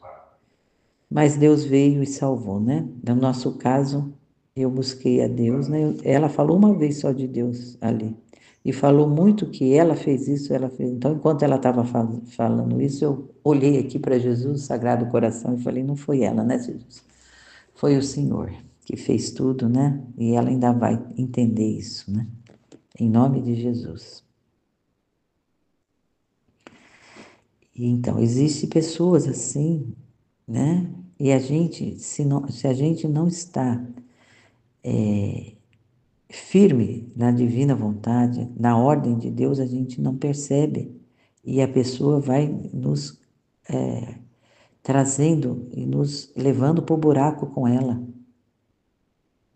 Mas Deus veio e salvou, né? No nosso caso, eu busquei a Deus, né? Ela falou uma vez só de Deus ali. E falou muito que ela fez isso, ela fez. Então, enquanto ela estava falando isso, eu olhei aqui para Jesus, Sagrado Coração, e falei: não foi ela, né, Jesus? Foi o Senhor que fez tudo, né? E ela ainda vai entender isso, né? Em nome de Jesus. E então, existem pessoas assim, né? E a gente, se a gente não está firme na divina vontade, na ordem de Deus, a gente não percebe. E a pessoa vai nos trazendo e nos levando para o buraco com ela,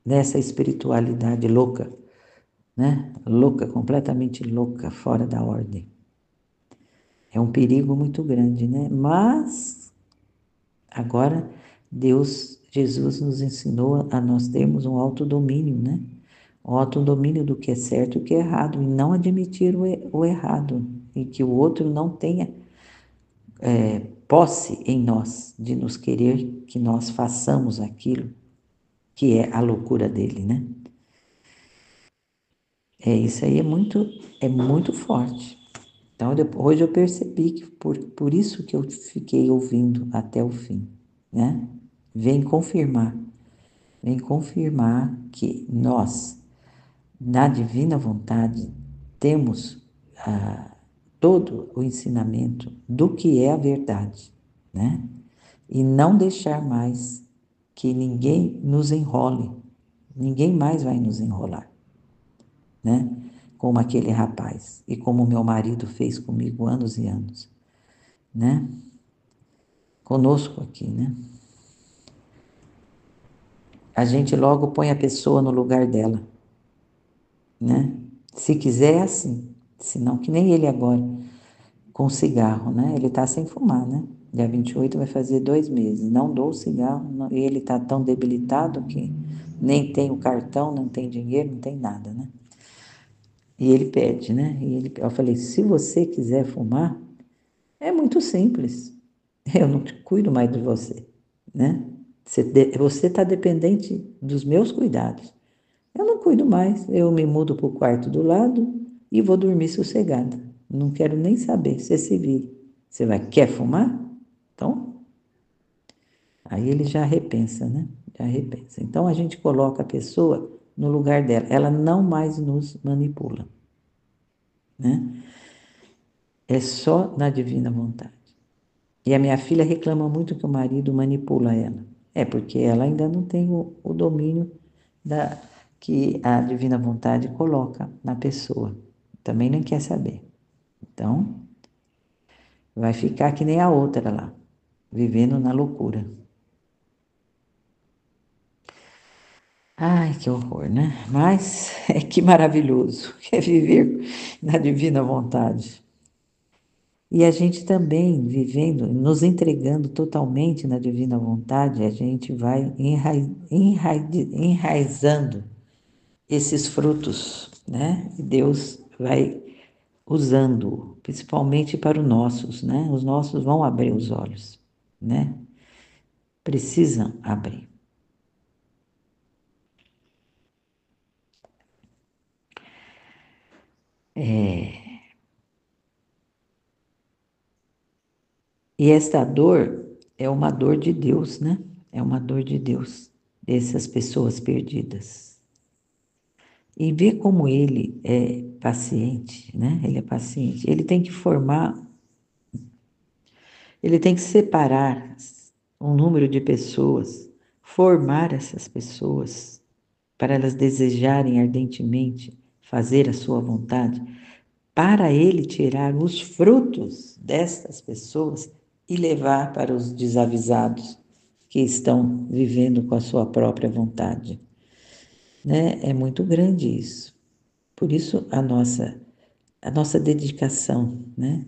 nessa espiritualidade louca, né? Louca, completamente louca, fora da ordem. É um perigo muito grande, né? Mas agora Jesus nos ensinou a nós termos um autodomínio, né? O autodomínio do que é certo e o que é errado, e não admitir o errado, e que o outro não tenha posse em nós de nos querer que nós façamos aquilo que é a loucura dele, né? Isso aí é muito forte. Então, hoje eu percebi que por isso que eu fiquei ouvindo até o fim, né? Vem confirmar. vem confirmar que nós, na divina vontade, temos todo o ensinamento do que é a verdade, né? E não deixar mais que ninguém nos enrole, ninguém mais vai nos enrolar, né? Como aquele rapaz e como meu marido fez comigo anos e anos, né? Conosco aqui, né? A gente logo põe a pessoa no lugar dela, né? Se quiser é assim, senão que nem ele agora, com cigarro, né? Ele tá sem fumar, né? Dia 28 vai fazer 2 meses, não dou o cigarro, não, e ele tá tão debilitado que nem tem o cartão, não tem dinheiro, não tem nada, né? E ele pede, né? Eu falei, se você quiser fumar, é muito simples, eu não te cuido mais de você, né? Você está dependente dos meus cuidados. Eu não cuido mais, eu me mudo para o quarto do lado e vou dormir sossegada. Não quero nem saber, você se vire. Você quer fumar? Então, aí ele já repensa, né? Já repensa. Então a gente coloca a pessoa no lugar dela, ela não mais nos manipula, né? É só na divina vontade. E a minha filha reclama muito que o marido manipula ela. É porque ela ainda não tem o domínio que a divina vontade coloca na pessoa. Também não quer saber. Então, vai ficar que nem a outra lá, vivendo na loucura. Ai, que horror, né? Mas que maravilhoso é viver na divina vontade. E a gente também vivendo, nos entregando totalmente na divina vontade, a gente vai enraizando esses frutos, né? E Deus vai usando, principalmente para os nossos, né? Os nossos vão abrir os olhos, né? Precisam abrir. E esta dor é uma dor de Deus, né? É uma dor de Deus, dessas pessoas perdidas. E ver como ele é paciente, né? Ele é paciente. Ele tem que formar, ele tem que separar um número de pessoas, formar essas pessoas para elas desejarem ardentemente fazer a sua vontade, para ele tirar os frutos destas pessoas e levar para os desavisados que estão vivendo com a sua própria vontade, né? É muito grande isso. Por isso a nossa dedicação, né?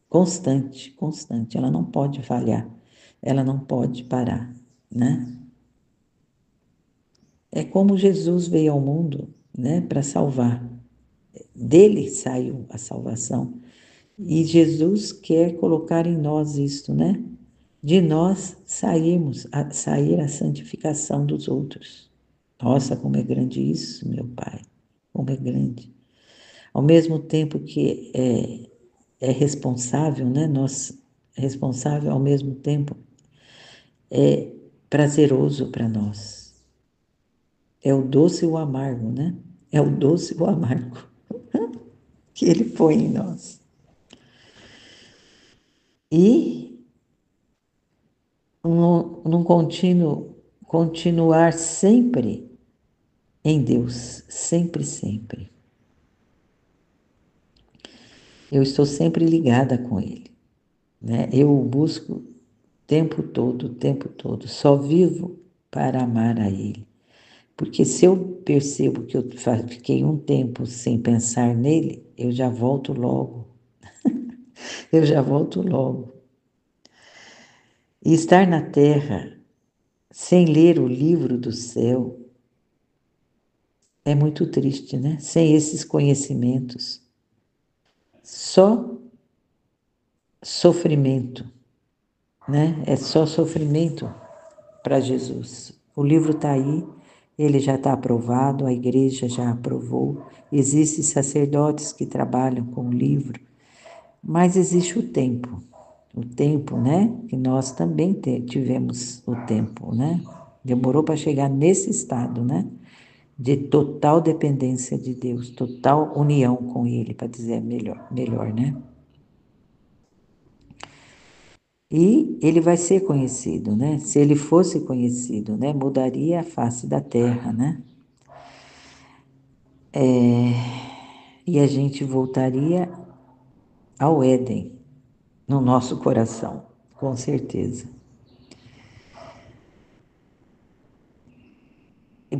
Constante, constante, ela não pode falhar, ela não pode parar, né? É como Jesus veio ao mundo, né, para salvar. Dele saiu a salvação. E Jesus quer colocar em nós isto, né? De nós sair a santificação dos outros. Nossa, como é grande isso, meu Pai, como é grande. Ao mesmo tempo que é responsável, né? Nós responsável ao mesmo tempo é prazeroso para nós. É o doce e o amargo, né? É o doce e o amargo que ele põe em nós. E num continuar sempre em Deus, sempre, sempre. Eu estou sempre ligada com Ele, né? Eu o busco o tempo todo. Só vivo para amar a Ele. Porque se eu percebo que eu fiquei um tempo sem pensar nele, eu já volto logo. Eu já volto logo. E estar na terra sem ler o livro do céu é muito triste, né? Sem esses conhecimentos. Só sofrimento, né? É só sofrimento para Jesus. O livro está aí, ele já está aprovado, a igreja já aprovou. Existem sacerdotes que trabalham com o livro, mas existe o tempo, né? Que nós também tivemos o tempo, né? Demorou para chegar nesse estado, né? De total dependência de Deus, total união com Ele, para dizer melhor, né? E ele vai ser conhecido, né? Se ele fosse conhecido, né? Mudaria a face da terra, né? E a gente voltaria ao Éden, no nosso coração, com certeza.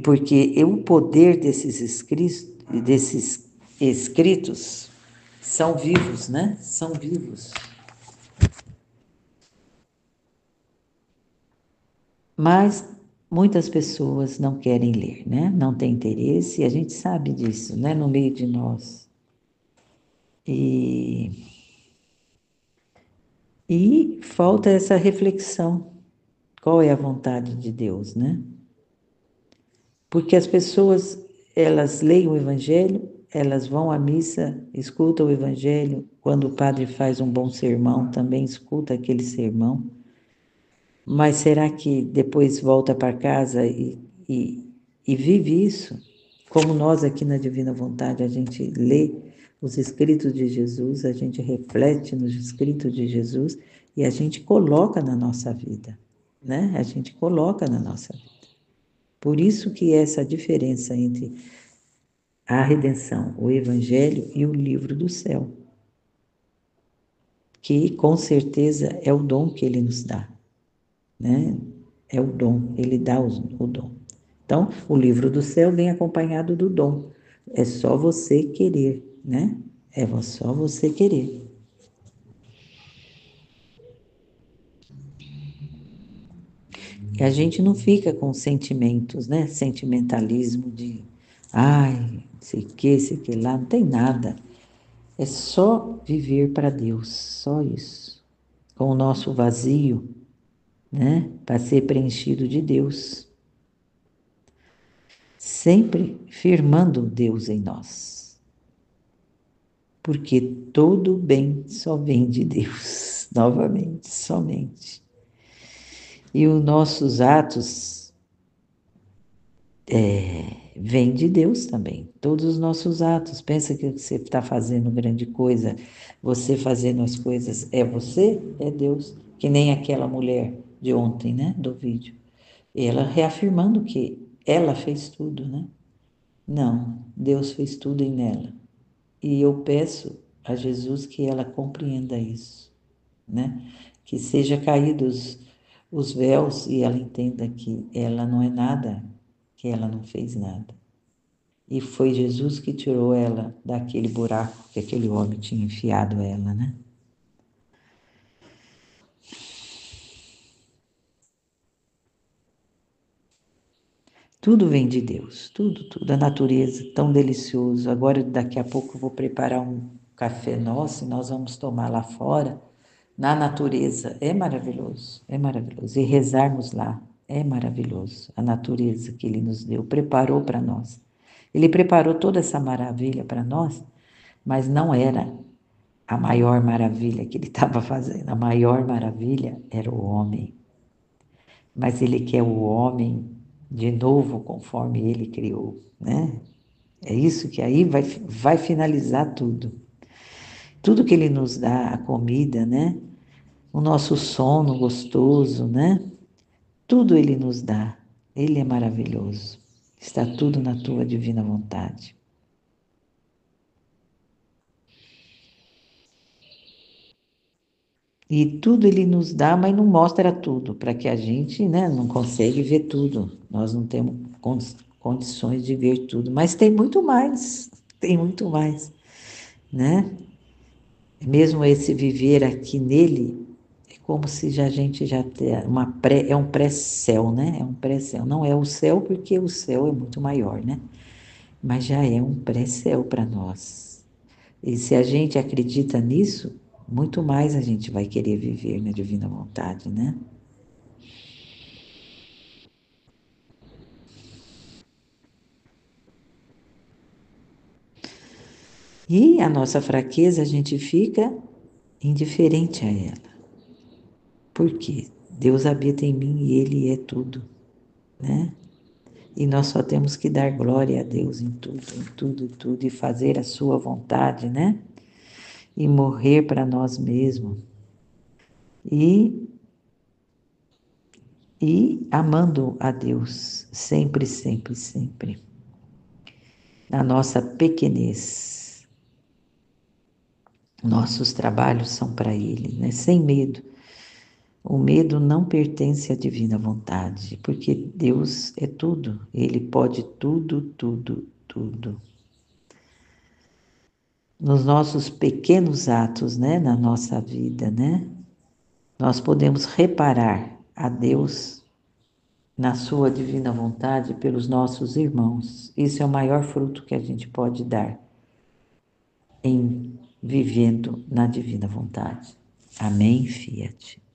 Porque o poder desses escritos são vivos, né? São vivos. Mas muitas pessoas não querem ler, né? Não têm interesse, e a gente sabe disso, né? No meio de nós. E falta essa reflexão. Qual é a vontade de Deus, né? Porque as pessoas, elas leem o Evangelho, elas vão à missa, escutam o Evangelho, quando o padre faz um bom sermão, também escuta aquele sermão, mas será que depois volta para casa e vive isso? Como nós aqui na Divina Vontade, a gente lê os escritos de Jesus, a gente reflete nos escritos de Jesus e a gente coloca na nossa vida, né? A gente coloca na nossa vida. Por isso que essa diferença entre a redenção, o Evangelho e o livro do céu, que com certeza é o dom que ele nos dá, né? É o dom, ele dá o dom. Então, o livro do céu vem acompanhado do dom. É só você querer, né? É só você querer. E a gente não fica com sentimentos, né? Sentimentalismo de, ai, sei que lá, não tem nada. É só viver para Deus, só isso. Com o nosso vazio, né? Para ser preenchido de Deus. Sempre firmando Deus em nós. Porque todo bem só vem de Deus, novamente, somente. E os nossos atos vêm de Deus também. Todos os nossos atos. Pensa que você está fazendo grande coisa, você fazendo as coisas, é você? É Deus. Que nem aquela mulher de ontem, né? Do vídeo. Ela reafirmando que ela fez tudo, né? Não, Deus fez tudo em ela. E eu peço a Jesus que ela compreenda isso, né? Que seja caídos os véus e ela entenda que ela não é nada, que ela não fez nada. E foi Jesus que tirou ela daquele buraco que aquele homem tinha enfiado ela, né? Tudo vem de Deus, tudo. A natureza, tão delicioso. Agora, daqui a pouco, eu vou preparar um café nosso e nós vamos tomar lá fora, na natureza. É maravilhoso, é maravilhoso. E rezarmos lá, é maravilhoso. A natureza que Ele nos deu, preparou para nós. Ele preparou toda essa maravilha para nós, mas não era a maior maravilha que Ele estava fazendo. A maior maravilha era o homem. Mas Ele quer o homem de novo conforme Ele criou, né? É isso que aí vai finalizar tudo. Tudo que Ele nos dá, a comida, né? O nosso sono gostoso, né? Tudo Ele nos dá. Ele é maravilhoso. Está tudo na tua divina vontade. E tudo Ele nos dá, mas não mostra tudo, para que a gente, né, não consegue ver tudo. Nós não temos condições de ver tudo, mas tem muito mais, né? Mesmo esse viver aqui nele, é como se a gente já tem é um pré-céu, né? É um pré-céu. Não é o céu, porque o céu é muito maior, né? Mas já é um pré-céu para nós. E se a gente acredita nisso, muito mais a gente vai querer viver na divina vontade, né? E a nossa fraqueza, a gente fica indiferente a ela. Por quê? Deus habita em mim e Ele é tudo. né? E nós só temos que dar glória a Deus em tudo, em tudo, em tudo, e fazer a sua vontade, né? E morrer para nós mesmos. E, e amando a Deus, sempre, sempre, sempre. Na nossa pequenez. Nossos trabalhos são para Ele, né? Sem medo. O medo não pertence à divina vontade, porque Deus é tudo. Ele pode tudo, tudo, tudo. Nos nossos pequenos atos, né, na nossa vida, né, nós podemos reparar a Deus na sua divina vontade pelos nossos irmãos. Isso é o maior fruto que a gente pode dar em vivendo na divina vontade. Amém, Fiat.